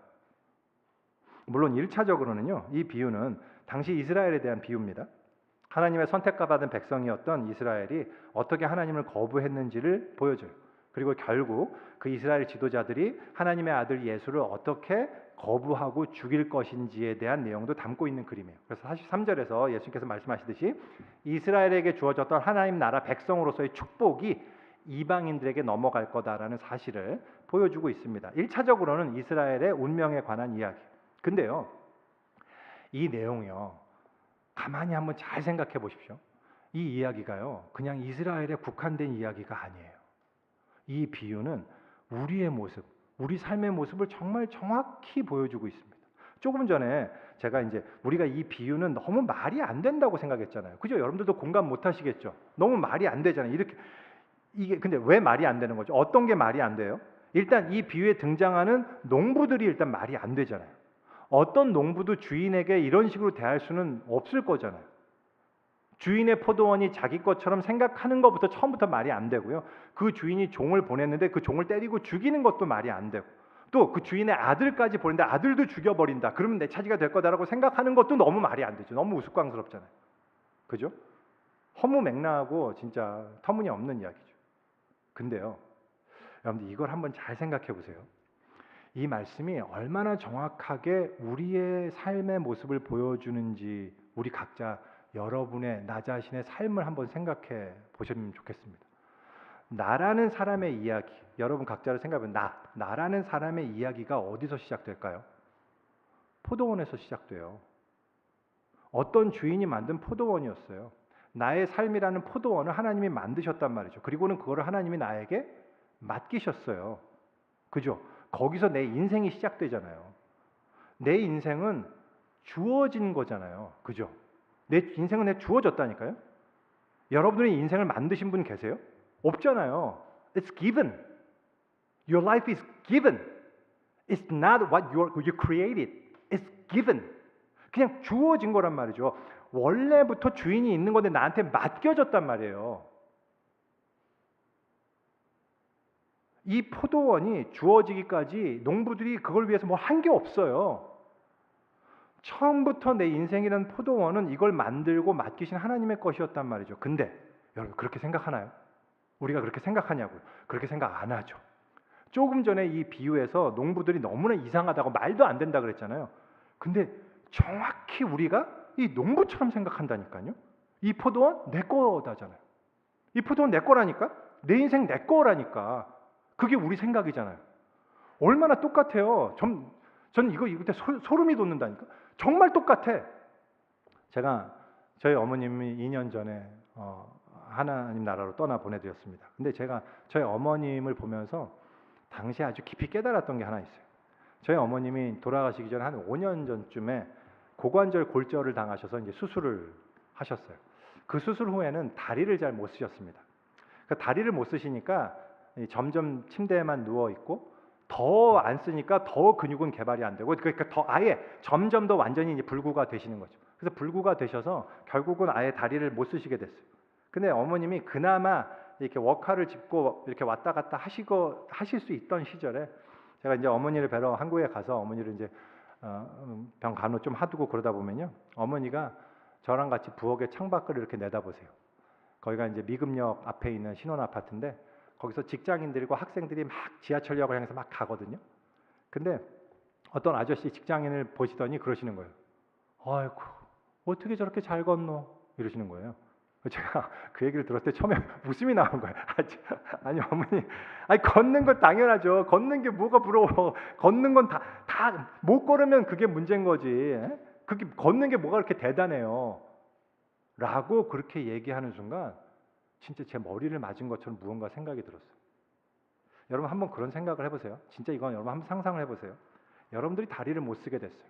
물론 1차적으로는요. 이 비유는 당시 이스라엘에 대한 비유입니다. 하나님의 선택과 받은 백성이었던 이스라엘이 어떻게 하나님을 거부했는지를 보여줘요. 그리고 결국 그 이스라엘 지도자들이 하나님의 아들 예수를 어떻게 거부하고 죽일 것인지에 대한 내용도 담고 있는 그림이에요. 그래서 43절에서 예수님께서 말씀하시듯이 이스라엘에게 주어졌던 하나님 나라 백성으로서의 축복이 이방인들에게 넘어갈 거다라는 사실을 보여주고 있습니다. 1차적으로는 이스라엘의 운명에 관한 이야기. 근데요, 이 내용이요, 가만히 한번 잘 생각해 보십시오. 이 이야기가요, 그냥 이스라엘에 국한된 이야기가 아니에요. 이 비유는 우리의 모습, 우리 삶의 모습을 정말 정확히 보여주고 있습니다. 조금 전에 제가 이제 우리가 이 비유는 너무 말이 안 된다고 생각했잖아요. 그죠? 여러분들도 공감 못 하시겠죠? 너무 말이 안 되잖아요. 이게 근데 왜 말이 안 되는 거죠? 어떤 게 말이 안 돼요? 일단 이 비유에 등장하는 농부들이 일단 말이 안 되잖아요. 어떤 농부도 주인에게 이런 식으로 대할 수는 없을 거잖아요. 주인의 포도원이 자기 것처럼 생각하는 것부터 처음부터 말이 안 되고요. 그 주인이 종을 보냈는데 그 종을 때리고 죽이는 것도 말이 안 되고, 또 그 주인의 아들까지 보냈는데 아들도 죽여버린다. 그러면 내 차지가 될 거다라고 생각하는 것도 너무 말이 안 되죠. 너무 우스꽝스럽잖아요. 그죠? 허무맹랑하고 진짜 터무니없는 이야기죠. 근데요, 여러분들 이걸 한번 잘 생각해 보세요. 이 말씀이 얼마나 정확하게 우리의 삶의 모습을 보여주는지 우리 각자 여러분의 나 자신의 삶을 한번 생각해 보시면 좋겠습니다. 나라는 사람의 이야기, 여러분 각자를 생각해보면 나라는 사람의 이야기가 어디서 시작될까요? 포도원에서 시작돼요. 어떤 주인이 만든 포도원이었어요. 나의 삶이라는 포도원을 하나님이 만드셨단 말이죠. 그리고는 그거를 하나님이 나에게 맡기셨어요. 그죠? 거기서 내 인생이 시작되잖아요. 내 인생은 주어진 거잖아요. 그죠? 내 인생은 내 주어졌다니까요. 여러분들이 인생을 만드신 분 계세요? 없잖아요. It's given. Your life is given. It's not what you created. It's given. 그냥 주어진 거란 말이죠. 원래부터 주인이 있는 건데 나한테 맡겨졌단 말이에요. 이 포도원이 주어지기까지 농부들이 그걸 위해서 뭐 한 게 없어요. 처음부터 내 인생이라는 포도원은 이걸 만들고 맡기신 하나님의 것이었단 말이죠. 근데 여러분 그렇게 생각하나요? 우리가 그렇게 생각하냐고요? 그렇게 생각 안 하죠. 조금 전에 이 비유에서 농부들이 너무나 이상하다고 말도 안 된다 그랬잖아요. 근데 정확히 우리가 이 농부처럼 생각한다니까요. 이 포도원 내 거다잖아요. 이 포도원 내 거라니까. 내 인생 내 거라니까. 그게 우리 생각이잖아요. 얼마나 똑같아요. 전 이거 그때 소름이 돋는다니까. 정말 똑같아. 제가 저희 어머님이 2년 전에 하나님 나라로 떠나 보내드렸습니다. 근데 제가 저희 어머님을 보면서 당시에 아주 깊이 깨달았던 게 하나 있어요. 저희 어머님이 돌아가시기 전에 한 5년 전쯤에 고관절 골절을 당하셔서 이제 수술을 하셨어요. 그 수술 후에는 다리를 잘 못 쓰셨습니다. 그 다리를 못 쓰시니까 점점 침대에만 누워 있고 더 안 쓰니까 더 근육은 개발이 안 되고 그러니까 더 아예 점점 더 완전히 이제 불구가 되시는 거죠. 그래서 불구가 되셔서 결국은 아예 다리를 못 쓰시게 됐어요. 근데 어머님이 그나마 이렇게 워커를 짚고 이렇게 왔다 갔다 하실 수 있던 시절에 제가 이제 어머니를 뵈러 한국에 가서 어머니를 이제 병 간호 좀 하두고 그러다 보면요, 어머니가 저랑 같이 부엌의 창밖을 이렇게 내다보세요. 거기가 이제 미금역 앞에 있는 신혼 아파트인데 거기서 직장인들과 학생들이 막 지하철역을 향해서 막 가거든요. 근데 어떤 아저씨 직장인을 보시더니 그러시는 거예요. 아이고 어떻게 저렇게 잘 건너 이러시는 거예요. 제가 그 얘기를 들었을 때 처음에 웃음이 나온 거예요. 아니 어머니, 아니 걷는 건 당연하죠. 걷는 게 뭐가 부러워. 걷는 건 다 못 걸으면 그게 문제인 거지. 그게 걷는 게 뭐가 그렇게 대단해요. 라고 그렇게 얘기하는 순간 진짜 제 머리를 맞은 것처럼 무언가 생각이 들었어요. 여러분 한번 그런 생각을 해보세요. 진짜 이건 여러분 한번 상상을 해보세요. 여러분들이 다리를 못 쓰게 됐어요.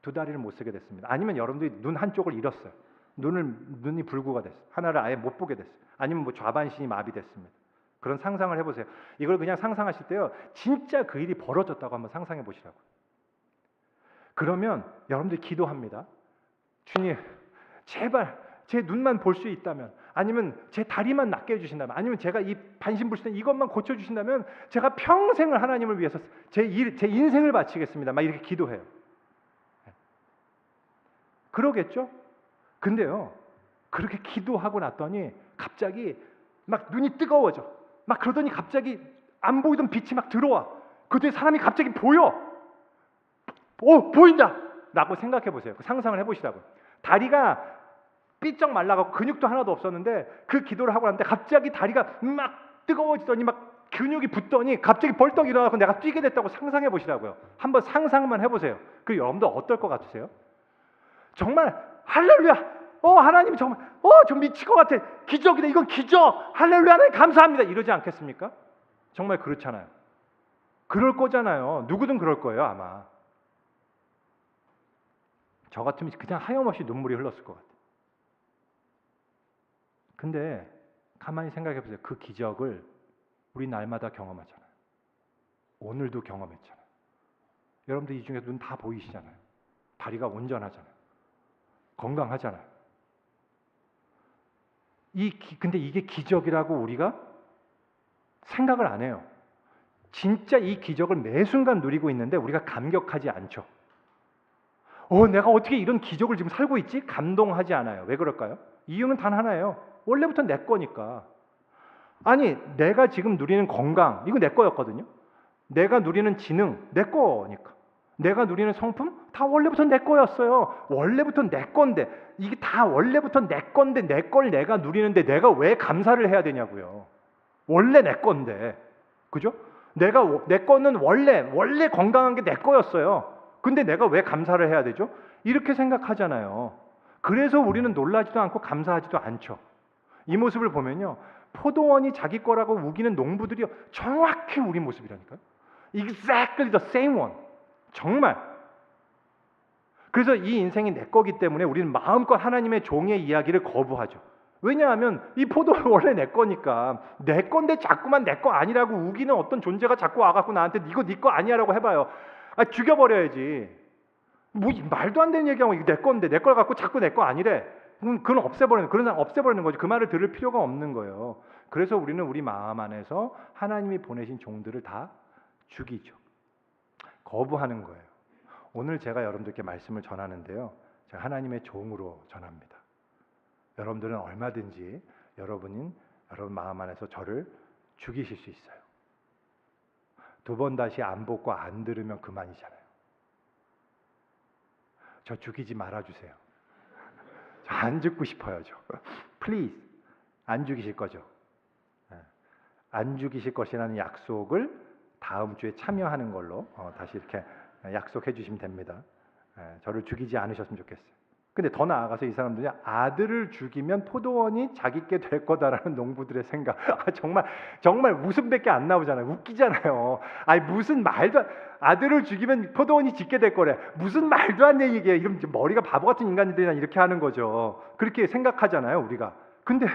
두 다리를 못 쓰게 됐습니다. 아니면 여러분들이 눈 한쪽을 잃었어요. 눈이 불구가 됐어요. 하나를 아예 못 보게 됐어요. 아니면 뭐 좌반신이 마비됐습니다. 그런 상상을 해보세요. 이걸 그냥 상상하실 때요, 진짜 그 일이 벌어졌다고 한번 상상해 보시라고요. 그러면 여러분들이 기도합니다. 주님, 제발 제 눈만 볼 수 있다면, 아니면 제 다리만 낫게 해주신다면, 아니면 제가 이 반신불수된 이것만 고쳐주신다면 제가 평생을 하나님을 위해서 제 인생을 바치겠습니다. 막 이렇게 기도해요. 그러겠죠? 근데요, 그렇게 기도하고 났더니 갑자기 막 눈이 뜨거워져. 막 그러더니 갑자기 안 보이던 빛이 막 들어와. 그때 사람이 갑자기 보여. 보인다! 라고 생각해 보세요. 상상을 해보시라고요. 다리가 삐쩍 말라가고 근육도 하나도 없었는데 그 기도를 하고 났는데 갑자기 다리가 막 뜨거워지더니 막 근육이 붙더니 갑자기 벌떡 일어나서 내가 뛰게 됐다고 상상해 보시라고요. 한번 상상만 해보세요. 그리고 여러분들 어떨 것 같으세요? 정말 할렐루야! 하나님 정말 저 미칠 것 같아. 기적이다. 이건 기적. 할렐루야, 하나님 감사합니다. 이러지 않겠습니까? 정말 그렇잖아요. 그럴 거잖아요. 누구든 그럴 거예요, 아마. 저 같으면 그냥 하염없이 눈물이 흘렀을 것 같아요. 근데 가만히 생각해 보세요. 그 기적을 우리 날마다 경험하잖아요. 오늘도 경험했잖아요. 여러분들 이 중에 눈 다 보이시잖아요. 다리가 온전하잖아요. 건강하잖아요. 근데 이게 기적이라고 우리가 생각을 안 해요. 진짜 이 기적을 매 순간 누리고 있는데 우리가 감격하지 않죠. 내가 어떻게 이런 기적을 지금 살고 있지? 감동하지 않아요. 왜 그럴까요? 이유는 단 하나예요. 원래부터 내 거니까. 아니, 내가 지금 누리는 건강, 이거 내 거였거든요. 내가 누리는 지능, 내 거니까. 내가 누리는 성품, 다 원래부터 내 거였어요. 원래부터 내 건데, 이게 다 원래부터 내 건데 내 걸 내가 누리는데 내가 왜 감사를 해야 되냐고요. 원래 내 건데, 그죠? 내 거는 원래 건강한 게 내 거였어요. 근데 내가 왜 감사를 해야 되죠? 이렇게 생각하잖아요. 그래서 우리는 놀라지도 않고 감사하지도 않죠. 이 모습을 보면요, 포도원이 자기 거라고 우기는 농부들이 정확히 우리 모습이라니까요. Exactly the same one. 정말. 그래서 이 인생이 내 거기 때문에 우리는 마음껏 하나님의 종의 이야기를 거부하죠. 왜냐하면 이 포도는 원래 내 거니까. 내 건데 자꾸만 내 거 아니라고 우기는 어떤 존재가 자꾸 와갖고 나한테 이거 네 거 아니야라고 해봐요. 죽여버려야지. 뭐 말도 안 되는 얘기하고 이거 내 건데 내 걸 갖고 자꾸 내 거 아니래. 그건 그런 사람 없애버리는 거죠. 그 말을 들을 필요가 없는 거예요. 그래서 우리는 우리 마음 안에서 하나님이 보내신 종들을 다 죽이죠. 거부하는 거예요. 오늘 제가 여러분들께 말씀을 전하는데요, 제가 하나님의 종으로 전합니다. 여러분들은 얼마든지 여러분 마음 안에서 저를 죽이실 수 있어요. 두 번 다시 안 보고 안 들으면 그만이잖아요. 저 죽이지 말아주세요. 저 안 죽고 싶어요. Please, 안 죽이실 거죠? 안 죽이실 것이라는 약속을 다음 주에 참여하는 걸로 다시 이렇게 약속해 주시면 됩니다. 저를 죽이지 않으셨으면 좋겠어요. 근데 더 나아가서 이 사람들이 아들을 죽이면 포도원이 자기께 될 거다라는 농부들의 생각. 정말 웃음밖에 안 나오잖아요. 웃기잖아요. 무슨 말도 아들을 죽이면 포도원이 짓게 될 거래. 무슨 말도 안 되는 얘기예요. 이런 머리가 바보 같은 인간들이나 이렇게 하는 거죠. 그렇게 생각하잖아요, 우리가. 근데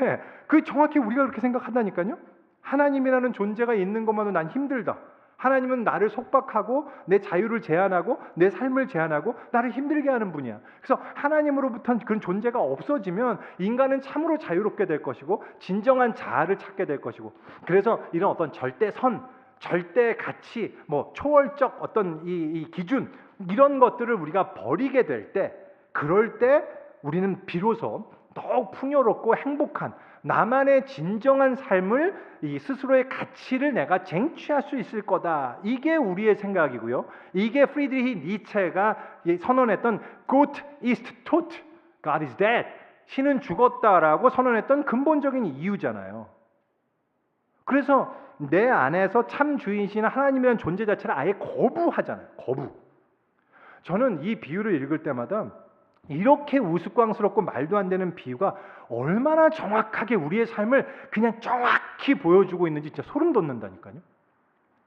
그 정확히 우리가 그렇게 생각한다니까요. 하나님이라는 존재가 있는 것만으로 난 힘들다. 하나님은 나를 속박하고 내 자유를 제한하고 내 삶을 제한하고 나를 힘들게 하는 분이야. 그래서 하나님으로부터 그런 존재가 없어지면 인간은 참으로 자유롭게 될 것이고 진정한 자아를 찾게 될 것이고, 그래서 이런 어떤 절대선, 절대 가치, 초월적 어떤 이 기준, 이런 것들을 우리가 버리게 될 때, 그럴 때 우리는 비로소 더욱 풍요롭고 행복한 나만의 진정한 삶을, 이 스스로의 가치를 내가 쟁취할 수 있을 거다. 이게 우리의 생각이고요. 이게 프리드리히 니체가 선언했던 Gott ist tot, God is dead. 신은 죽었다라고 선언했던 근본적인 이유잖아요. 그래서 내 안에서 참 주인이신 하나님이라는 존재 자체를 아예 거부하잖아요. 거부. 저는 이 비유를 읽을 때마다 이렇게 우스꽝스럽고 말도 안 되는 비유가 얼마나 정확하게 우리의 삶을 그냥 정확히 보여주고 있는지 진짜 소름 돋는다니까요.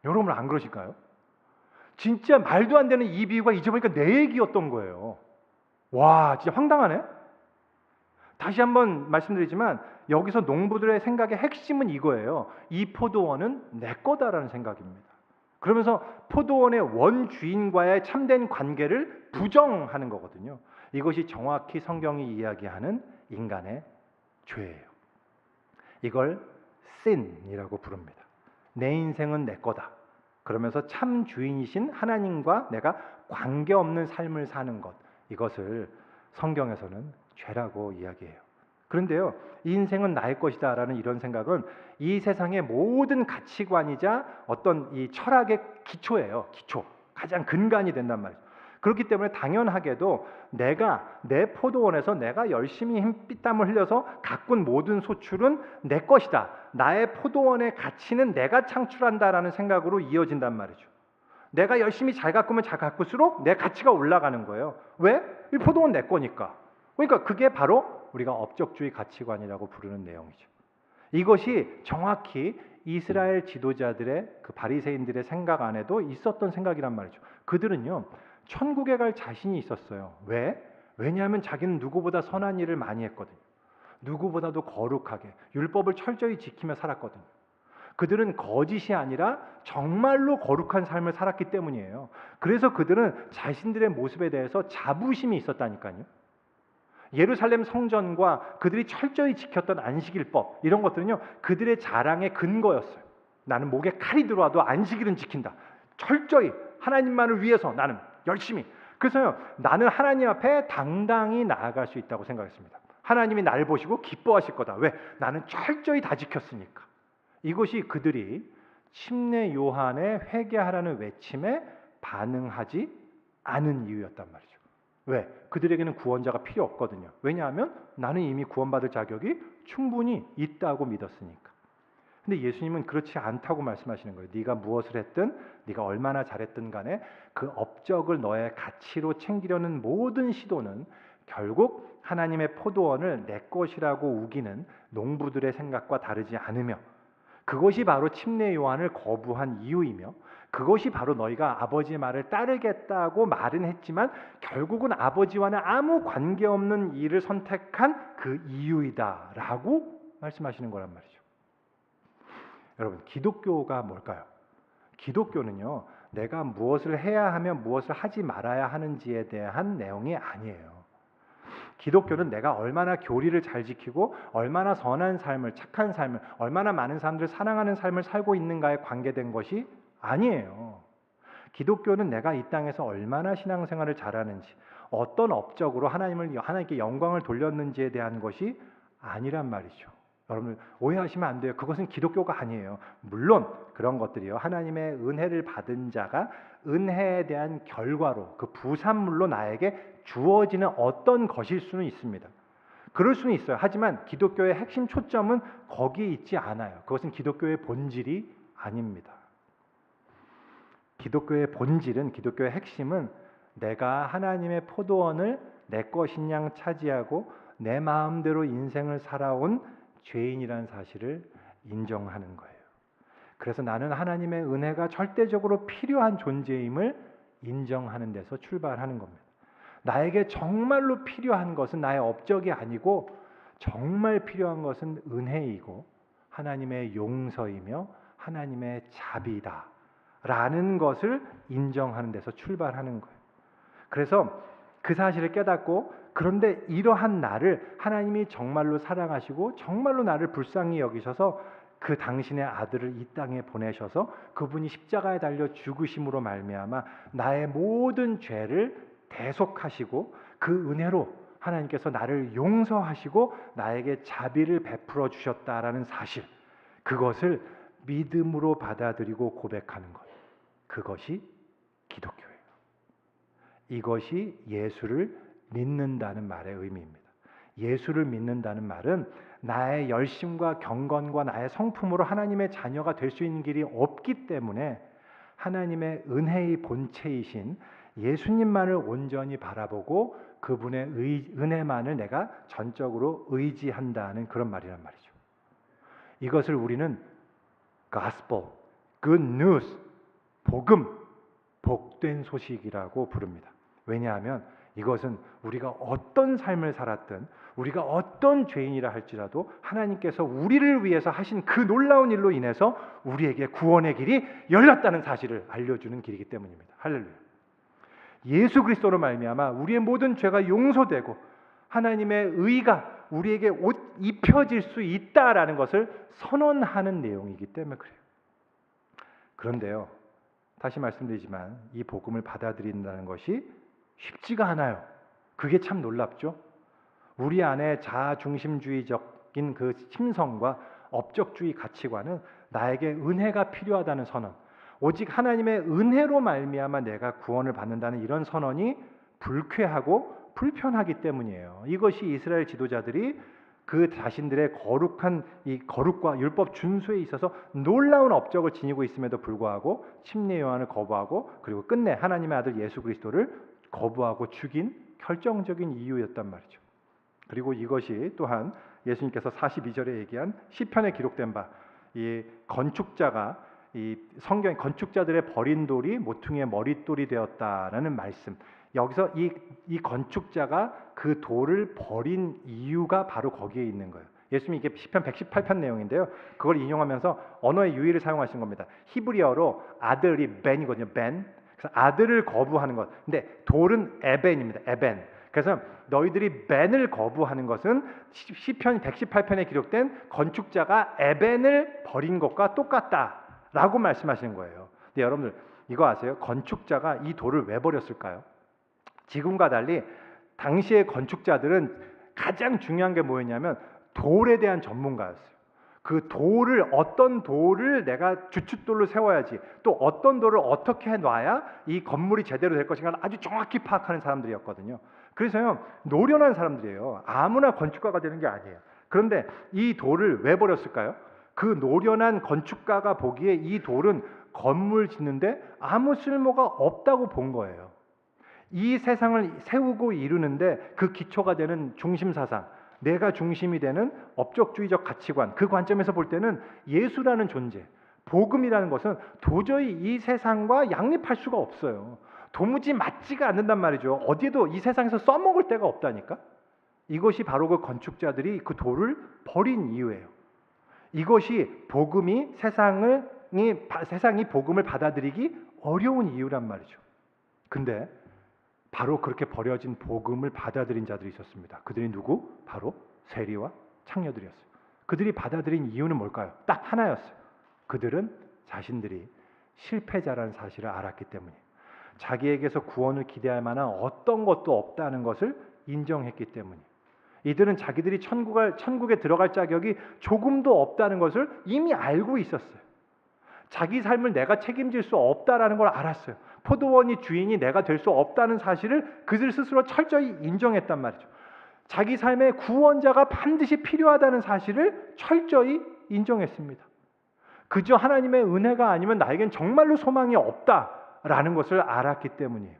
여러분 안 그러실까요? 진짜 말도 안 되는 이 비유가 이제 보니까 내 얘기였던 거예요. 와, 진짜 황당하네. 다시 한번 말씀드리지만 여기서 농부들의 생각의 핵심은 이거예요. 이 포도원은 내 거다라는 생각입니다. 그러면서 포도원의 원주인과의 참된 관계를 부정하는 거거든요. 이것이 정확히 성경이 이야기하는 인간의 죄예요. 이걸 sin이라고 부릅니다. 내 인생은 내 거다. 그러면서 참 주인이신 하나님과 내가 관계없는 삶을 사는 것, 이것을 성경에서는 죄라고 이야기해요. 그런데요, 이 인생은 나의 것이다 라는 이런 생각은 이 세상의 모든 가치관이자 어떤 이 철학의 기초예요. 기초, 가장 근간이 된단 말이죠. 그렇기 때문에 당연하게도 내가 내 포도원에서 내가 열심히 땀을 흘려서 가꾼 모든 소출은 내 것이다, 나의 포도원의 가치는 내가 창출한다라는 생각으로 이어진단 말이죠. 내가 열심히 잘 가꾸면 잘 가꿀수록 내 가치가 올라가는 거예요. 왜? 이 포도원 내 거니까. 그러니까 그게 바로 우리가 업적주의 가치관이라고 부르는 내용이죠. 이것이 정확히 이스라엘 지도자들의 그 바리새인들의 생각 안에도 있었던 생각이란 말이죠. 그들은요, 천국에 갈 자신이 있었어요. 왜? 왜냐하면 자기는 누구보다 선한 일을 많이 했거든요. 누구보다도 거룩하게 율법을 철저히 지키며 살았거든요. 그들은 거짓이 아니라 정말로 거룩한 삶을 살았기 때문이에요. 그래서 그들은 자신들의 모습에 대해서 자부심이 있었다니까요. 예루살렘 성전과 그들이 철저히 지켰던 안식일법, 이런 것들은요, 그들의 자랑의 근거였어요. 나는 목에 칼이 들어와도 안식일은 지킨다. 철저히 하나님만을 위해서 나는 열심히. 그래서요, 나는 하나님 앞에 당당히 나아갈 수 있다고 생각했습니다. 하나님이 나를 보시고 기뻐하실 거다. 왜? 나는 철저히 다 지켰으니까. 이것이 그들이 침례 요한의 회개하라는 외침에 반응하지 않은 이유였단 말이죠. 왜? 그들에게는 구원자가 필요 없거든요. 왜냐하면 나는 이미 구원받을 자격이 충분히 있다고 믿었으니까. 근데 예수님은 그렇지 않다고 말씀하시는 거예요. 네가 무엇을 했든, 네가 얼마나 잘했든 간에 그 업적을 너의 가치로 챙기려는 모든 시도는 결국 하나님의 포도원을 내 것이라고 우기는 농부들의 생각과 다르지 않으며, 그것이 바로 침례 요한을 거부한 이유이며, 그것이 바로 너희가 아버지의 말을 따르겠다고 말은 했지만 결국은 아버지와는 아무 관계없는 일을 선택한 그 이유이다라고 말씀하시는 거란 말이죠. 여러분, 기독교가 뭘까요? 기독교는요, 내가 무엇을 해야 하며 무엇을 하지 말아야 하는지에 대한 내용이 아니에요. 기독교는 내가 얼마나 교리를 잘 지키고 얼마나 선한 삶을, 착한 삶을, 얼마나 많은 사람들을 사랑하는 삶을 살고 있는가에 관계된 것이 아니에요. 기독교는 내가 이 땅에서 얼마나 신앙생활을 잘하는지, 어떤 업적으로 하나님께 영광을 돌렸는지에 대한 것이 아니란 말이죠. 여러분, 오해하시면 안 돼요. 그것은 기독교가 아니에요. 물론 그런 것들이요, 하나님의 은혜를 받은 자가 은혜에 대한 결과로, 그 부산물로 나에게 주어지는 어떤 것일 수는 있습니다. 그럴 수는 있어요. 하지만 기독교의 핵심 초점은 거기에 있지 않아요. 그것은 기독교의 본질이 아닙니다. 기독교의 본질은, 기독교의 핵심은 내가 하나님의 포도원을 내 것인 양 차지하고 내 마음대로 인생을 살아온 죄인이라는 사실을 인정하는 거예요. 그래서 나는 하나님의 은혜가 절대적으로 필요한 존재임을 인정하는 데서 출발하는 겁니다. 나에게 정말로 필요한 것은 나의 업적이 아니고 정말 필요한 것은 은혜이고 하나님의 용서이며 하나님의 자비다 라는 것을 인정하는 데서 출발하는 거예요. 그래서 그 사실을 깨닫고, 그런데 이러한 나를 하나님이 정말로 사랑하시고 정말로 나를 불쌍히 여기셔서 그 당신의 아들을 이 땅에 보내셔서 그분이 십자가에 달려 죽으심으로 말미암아 나의 모든 죄를 대속하시고 그 은혜로 하나님께서 나를 용서하시고 나에게 자비를 베풀어 주셨다라는 사실, 그것을 믿음으로 받아들이고 고백하는 것, 그것이 기독교예요. 이것이 예수를 믿는다는 말의 의미입니다. 예수를 믿는다는 말은 나의 열심과 경건과 나의 성품으로 하나님의 자녀가 될 수 있는 길이 없기 때문에 하나님의 은혜의 본체이신 예수님만을 온전히 바라보고 그분의 은혜만을 내가 전적으로 의지한다는 그런 말이란 말이죠. 이것을 우리는 gospel, good news, 복음, 복된 소식이라고 부릅니다. 왜냐하면 이것은 우리가 어떤 삶을 살았든 우리가 어떤 죄인이라 할지라도 하나님께서 우리를 위해서 하신 그 놀라운 일로 인해서 우리에게 구원의 길이 열렸다는 사실을 알려주는 길이기 때문입니다. 할렐루야. 예수 그리스도로 말미암아 우리의 모든 죄가 용서되고 하나님의 의가 우리에게 옷 입혀질 수 있다라는 것을 선언하는 내용이기 때문에 그래요. 그런데요, 다시 말씀드리지만 이 복음을 받아들인다는 것이 쉽지가 않아요. 그게 참 놀랍죠. 우리 안에 자아중심주의적인 그 심성과 업적주의 가치관은 나에게 은혜가 필요하다는 선언, 오직 하나님의 은혜로 말미암아 내가 구원을 받는다는 이런 선언이 불쾌하고 불편하기 때문이에요. 이것이 이스라엘 지도자들이 그 자신들의 거룩한 이 거룩과 율법 준수에 있어서 놀라운 업적을 지니고 있음에도 불구하고 침례 요한을 거부하고 그리고 끝내 하나님의 아들 예수 그리스도를 거부하고 죽인 결정적인 이유였단 말이죠. 그리고 이것이 또한 예수님께서 42절에 얘기한 시편에 기록된 바 이 건축자가 이 성경 건축자들의 버린 돌이 모퉁이의 머릿돌이 되었다라는 말씀. 여기서 이 건축자가 그 돌을 버린 이유가 바로 거기에 있는 거예요. 예수님이 이게 시편 118편 내용인데요. 그걸 인용하면서 언어의 유의를 사용하신 겁니다. 히브리어로 아들이 벤이거든요. 벤. 그래서 아들을 거부하는 것. 근데 돌은 에벤입니다. 에벤. 그래서 너희들이 벤을 거부하는 것은 시편 118편에 기록된 건축자가 에벤을 버린 것과 똑같다라고 말씀하시는 거예요. 근데 여러분들 이거 아세요? 건축자가 이 돌을 왜 버렸을까요? 지금과 달리 당시의 건축자들은 가장 중요한 게 뭐였냐면 돌에 대한 전문가였어요. 그 돌을 어떤 돌을 내가 주춧돌로 세워야지 또 어떤 돌을 어떻게 해놔야 이 건물이 제대로 될 것인가 아주 정확히 파악하는 사람들이었거든요. 그래서요 노련한 사람들이에요. 아무나 건축가가 되는 게 아니에요. 그런데 이 돌을 왜 버렸을까요? 그 노련한 건축가가 보기에 이 돌은 건물 짓는데 아무 쓸모가 없다고 본 거예요. 이 세상을 세우고 이루는데 그 기초가 되는 중심사상, 내가 중심이 되는 업적주의적 가치관, 그 관점에서 볼 때는 예수라는 존재, 복음이라는 것은 도저히 이 세상과 양립할 수가 없어요. 도무지 맞지가 않는단 말이죠. 어디에도 이 세상에서 써먹을 데가 없다니까. 이것이 바로 그 건축자들이 그 돌을 버린 이유예요. 이것이 복음이 세상이 복음을 받아들이기 어려운 이유란 말이죠. 근데 바로 그렇게 버려진 복음을 받아들인 자들이 있었습니다. 그들이 누구? 바로 세리와 창녀들이었어요. 그들이 받아들인 이유는 뭘까요? 딱 하나였어요. 그들은 자신들이 실패자라는 사실을 알았기 때문이에요. 자기에게서 구원을 기대할 만한 어떤 것도 없다는 것을 인정했기 때문이에요. 이들은 자기들이 천국에 들어갈 자격이 조금도 없다는 것을 이미 알고 있었어요. 자기 삶을 내가 책임질 수 없다라는 걸 알았어요. 포도원이 주인이 내가 될 수 없다는 사실을 그들 스스로 철저히 인정했단 말이죠. 자기 삶에 구원자가 반드시 필요하다는 사실을 철저히 인정했습니다. 그저 하나님의 은혜가 아니면 나에겐 정말로 소망이 없다라는 것을 알았기 때문이에요.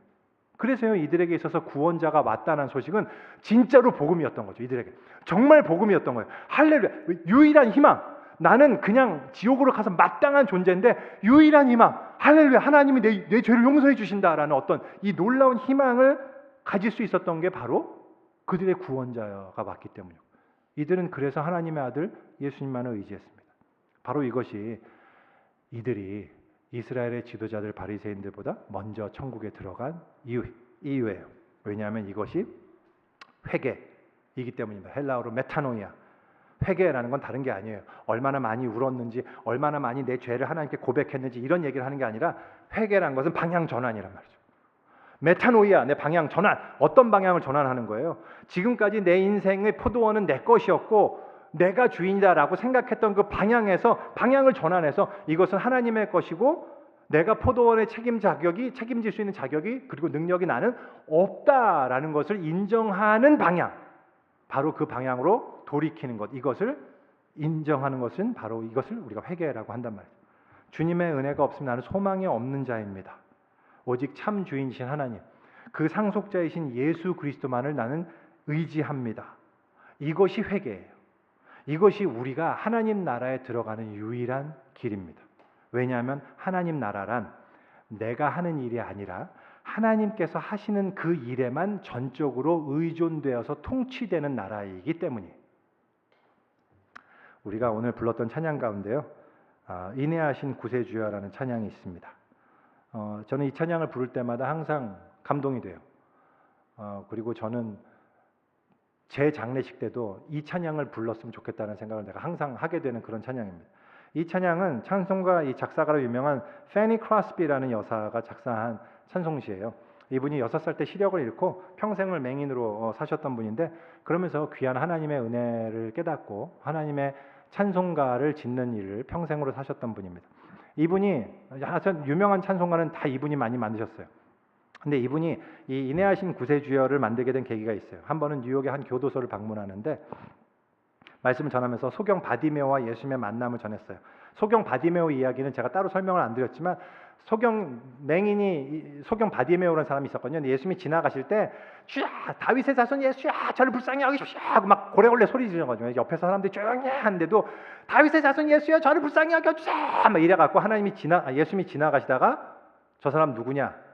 그래서요 이들에게 있어서 구원자가 왔다는 소식은 진짜로 복음이었던 거죠. 이들에게 정말 복음이었던 거예요. 할렐루야, 유일한 희망. 나는 그냥 지옥으로 가서 마땅한 존재인데 유일한 희망, 할렐루야, 하나님이 내 죄를 용서해 주신다라는 어떤 이 놀라운 희망을 가질 수 있었던 게 바로 그들의 구원자가 왔기 때문이에요. 이들은 그래서 하나님의 아들 예수님만을 의지했습니다. 바로 이것이 이들이 이스라엘의 지도자들 바리새인들보다 먼저 천국에 들어간 이유예요. 왜냐하면 이것이 회개이기 때문입니다. 헬라어로 메타노이아. 회개라는 건 다른 게 아니에요. 얼마나 많이 울었는지, 얼마나 많이 내 죄를 하나님께 고백했는지 이런 얘기를 하는 게 아니라 회개라는 것은 방향 전환이란 말이죠. 메타노이아, 내 방향 전환. 어떤 방향을 전환하는 거예요? 지금까지 내 인생의 포도원은 내 것이었고 내가 주인이다라고 생각했던 그 방향에서 방향을 전환해서 이것은 하나님의 것이고 내가 포도원의 책임질 수 있는 자격이 그리고 능력이 나는 없다라는 것을 인정하는 방향. 바로 그 방향으로 돌이키는 것, 이것을 인정하는 것은 바로 이것을 우리가 회개라고 한단 말이에요. 주님의 은혜가 없으면 나는 소망이 없는 자입니다. 오직 참 주인이신 하나님, 그 상속자이신 예수 그리스도만을 나는 의지합니다. 이것이 회개예요. 이것이 우리가 하나님 나라에 들어가는 유일한 길입니다. 왜냐하면 하나님 나라란 내가 하는 일이 아니라 하나님께서 하시는 그 일에만 전적으로 의존되어서 통치되는 나라이기 때문이에요. 우리가 오늘 불렀던 찬양 가운데요, 인내하신 구세주야라는 찬양이 있습니다. 저는 이 찬양을 부를 때마다 항상 감동이 돼요. 그리고 저는 제 장례식 때도 이 찬양을 불렀으면 좋겠다는 생각을 내가 항상 하게 되는 그런 찬양입니다. 이 찬양은 찬송가 이 작사가로 유명한 페니 크로스비라는 여사가 작사한 찬송시예요. 이분이 6살 때 시력을 잃고 평생을 맹인으로 사셨던 분인데, 그러면서 귀한 하나님의 은혜를 깨닫고 하나님의 찬송가를 짓는 일을 평생으로 사셨던 분입니다. 이분이 아주 유명한 찬송가는 다 이분이 많이 만드셨어요. 근데 이분이 이 인내하신 구세주여를 만들게 된 계기가 있어요. 한 번은 뉴욕의 한 교도소를 방문하는데 말씀을 전하면서 소경 바디메오와 예수님의 만남을 전했어요. 소경 바디메오 이야기는 제가 따로 설명을 안 드렸지만, 소경 바디메오라는 사람이 있었거든요. 근데 예수님이 지나가실 때 주야, 다윗의 자손 예수야, 저를 불쌍히 여기십시오 하고 막 고래고래 소리 지르거든요. 옆에서 사람들이 조용히 하는데도 다윗의 자손 예수야, 저를 불쌍히 여겨주세요 막 이래갖고 예수님이 지나가시다가 저 사람 누구냐?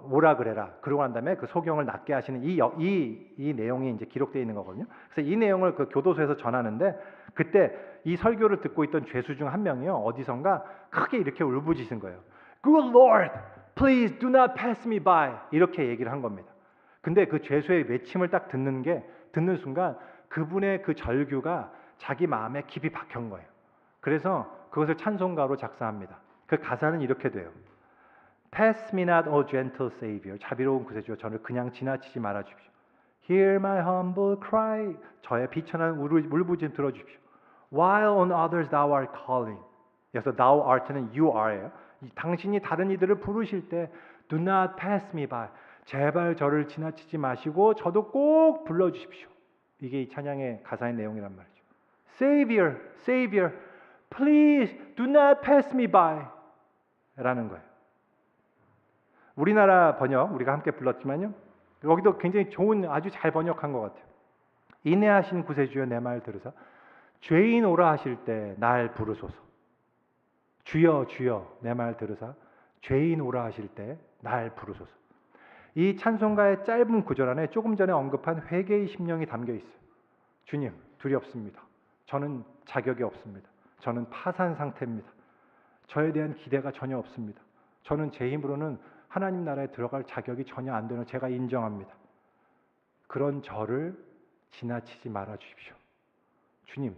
오라 그래라. 그러고 난 다음에 그 소경을 낫게 하시는 이 내용이 이제 기록되어 있는 거거든요. 그래서 이 내용을 그 교도소에서 전하는데, 그때 이 설교를 듣고 있던 죄수 중 한 명이요, 어디선가 크게 이렇게 울부짖은 거예요. Good Lord, please do not pass me by. 이렇게 얘기를 한 겁니다. 근데 그 죄수의 외침을 딱 듣는 순간 그분의 그 절규가 자기 마음에 깊이 박힌 거예요. 그래서 그것을 찬송가로 작사합니다. 그 가사는 이렇게 돼요. Pass me not, O gentle Savior. 자비로운 구세주여, 저를 그냥 지나치지 말아 주십시오. Hear my humble cry. 저의 비천한 울부짖음 들어주십시오. While on others thou art calling. 여기서 thou art는 you are예요. 당신이 다른 이들을 부르실 때 do not pass me by. 제발 저를 지나치지 마시고 저도 꼭 불러주십시오. 이게 이 찬양의 가사의 내용이란 말이죠. Savior, Savior, please do not pass me by. 라는 거예요. 우리나라 번역, 우리가 함께 불렀지만요, 여기도 굉장히 좋은, 아주 잘 번역한 것 같아요. 인내하신 구세주여 내 말 들으사 죄인 오라 하실 때 날 부르소서. 주여 주여 내 말 들으사 죄인 오라 하실 때 날 부르소서. 이 찬송가의 짧은 구절 안에 조금 전에 언급한 회개의 심령이 담겨 있어요. 주님, 두렵습니다. 저는 자격이 없습니다. 저는 파산 상태입니다. 저에 대한 기대가 전혀 없습니다. 저는 제 힘으로는 하나님 나라에 들어갈 자격이 전혀 안 되는 제가 인정합니다. 그런 저를 지나치지 말아 주십시오. 주님,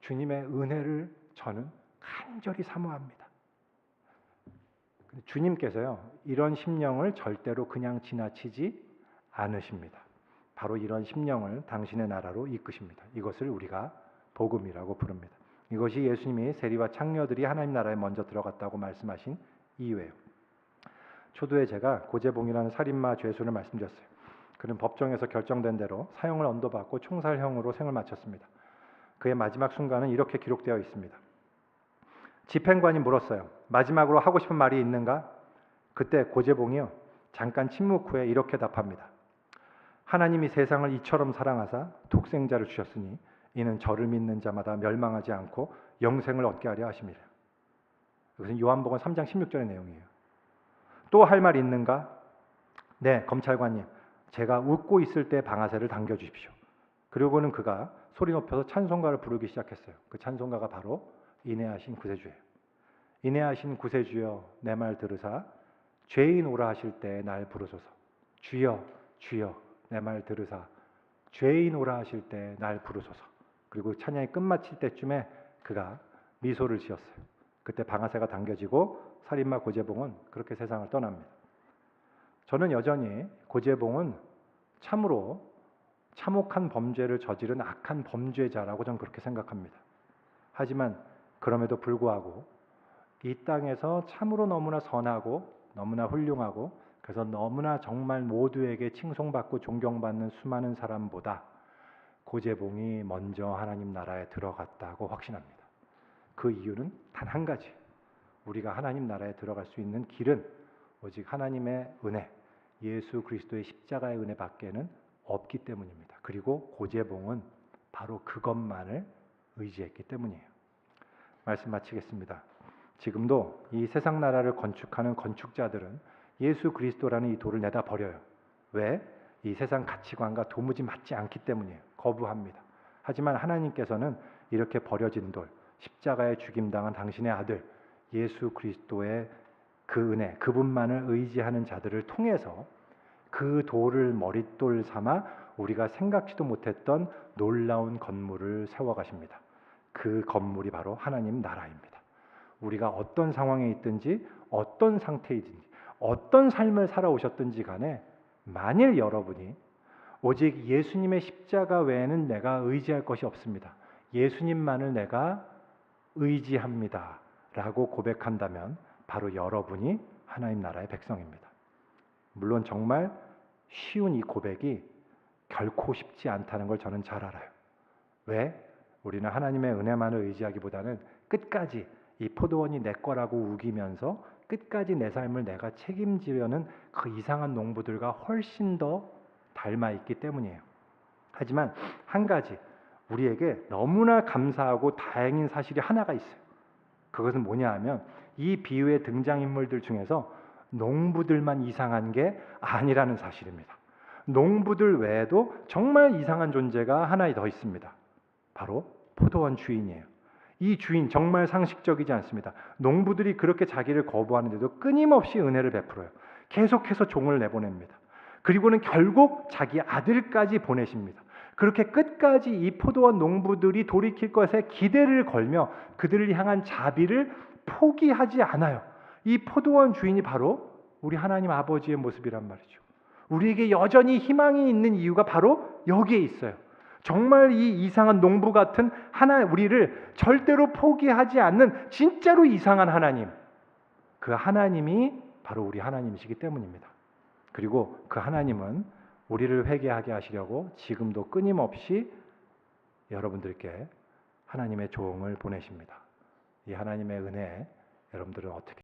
주님의 은혜를 저는 간절히 사모합니다. 주님께서요, 이런 심령을 절대로 그냥 지나치지 않으십니다. 바로 이런 심령을 당신의 나라로 이끄십니다. 이것을 우리가 복음이라고 부릅니다. 이것이 예수님이 세리와 창녀들이 하나님 나라에 먼저 들어갔다고 말씀하신 이유예요. 초두에 제가 고재봉이라는 살인마 죄수를 말씀드렸어요. 그는 법정에서 결정된 대로 사형을 언도받고 총살형으로 생을 마쳤습니다. 그의 마지막 순간은 이렇게 기록되어 있습니다. 집행관이 물었어요. 마지막으로 하고 싶은 말이 있는가? 그때 고재봉이요, 잠깐 침묵 후에 이렇게 답합니다. 하나님이 세상을 이처럼 사랑하사 독생자를 주셨으니 이는 저를 믿는 자마다 멸망하지 않고 영생을 얻게 하려 하심이라. 이것은 요한복음 3장 16절의 내용이에요. 또 할 말 있는가? 네, 검찰관님. 제가 웃고 있을 때 방아쇠를 당겨주십시오. 그리고는 그가 소리 높여서 찬송가를 부르기 시작했어요. 그 찬송가가 바로 인내하신 구세주예요. 인내하신 구세주여 내 말 들으사 죄인 오라 하실 때 날 부르소서. 주여 주여 내 말 들으사 죄인 오라 하실 때 날 부르소서. 그리고 찬양이 끝마칠 때쯤에 그가 미소를 지었어요. 그때 방아쇠가 당겨지고 살인마 고재봉은 그렇게 세상을 떠납니다. 저는 여전히 고재봉은 참으로 참혹한 범죄를 저지른 악한 범죄자라고 저는 그렇게 생각합니다. 하지만 그럼에도 불구하고 이 땅에서 참으로 너무나 선하고 너무나 훌륭하고 그래서 너무나 정말 모두에게 칭송받고 존경받는 수많은 사람보다 고재봉이 먼저 하나님 나라에 들어갔다고 확신합니다. 그 이유는 단 한 가지. 우리가 하나님 나라에 들어갈 수 있는 길은 오직 하나님의 은혜, 예수 그리스도의 십자가의 은혜밖에는 없기 때문입니다. 그리고 고재봉은 바로 그것만을 의지했기 때문이에요. 말씀 마치겠습니다. 지금도 이 세상 나라를 건축하는 건축자들은 예수 그리스도라는 이 돌을 내다 버려요. 왜? 이 세상 가치관과 도무지 맞지 않기 때문이에요. 거부합니다. 하지만 하나님께서는 이렇게 버려진 돌, 십자가에 죽임당한 당신의 아들 예수 그리스도의 그 은혜, 그분만을 의지하는 자들을 통해서 그 돌을 머릿돌 삼아 우리가 생각지도 못했던 놀라운 건물을 세워가십니다. 그 건물이 바로 하나님 나라입니다. 우리가 어떤 상황에 있든지 어떤 상태이든지 어떤 삶을 살아오셨든지 간에 만일 여러분이 오직 예수님의 십자가 외에는 내가 의지할 것이 없습니다. 예수님만을 내가 의지합니다. 라고 고백한다면 바로 여러분이 하나님 나라의 백성입니다. 물론 정말 쉬운 이 고백이 결코 쉽지 않다는 걸 저는 잘 알아요. 왜? 우리는 하나님의 은혜만을 의지하기보다는 끝까지 이 포도원이 내 거라고 우기면서 끝까지 내 삶을 내가 책임지려는 그 이상한 농부들과 훨씬 더 닮아 있기 때문이에요. 하지만 한 가지 우리에게 너무나 감사하고 다행인 사실이 하나가 있어요. 그것은 뭐냐 하면 이 비유의 등장인물들 중에서 농부들만 이상한 게 아니라는 사실입니다. 농부들 외에도 정말 이상한 존재가 하나 더 있습니다. 바로 포도원 주인이에요. 이 주인 정말 상식적이지 않습니다. 농부들이 그렇게 자기를 거부하는데도 끊임없이 은혜를 베풀어요. 계속해서 종을 내보냅니다. 그리고는 결국 자기 아들까지 보내십니다. 그렇게 끝까지 이 포도원 농부들이 돌이킬 것에 기대를 걸며 그들을 향한 자비를 포기하지 않아요. 이 포도원 주인이 바로 우리 하나님 아버지의 모습이란 말이죠. 우리에게 여전히 희망이 있는 이유가 바로 여기에 있어요. 정말 이 이상한 농부 같은 우리를 절대로 포기하지 않는 진짜로 이상한 하나님, 그 하나님이 바로 우리 하나님이시기 때문입니다. 그리고 그 하나님은 우리를 회개하게 하시려고 지금도 끊임없이 여러분들께 하나님의 종을 보내십니다. 이 하나님의 은혜 여러분들은 어떻게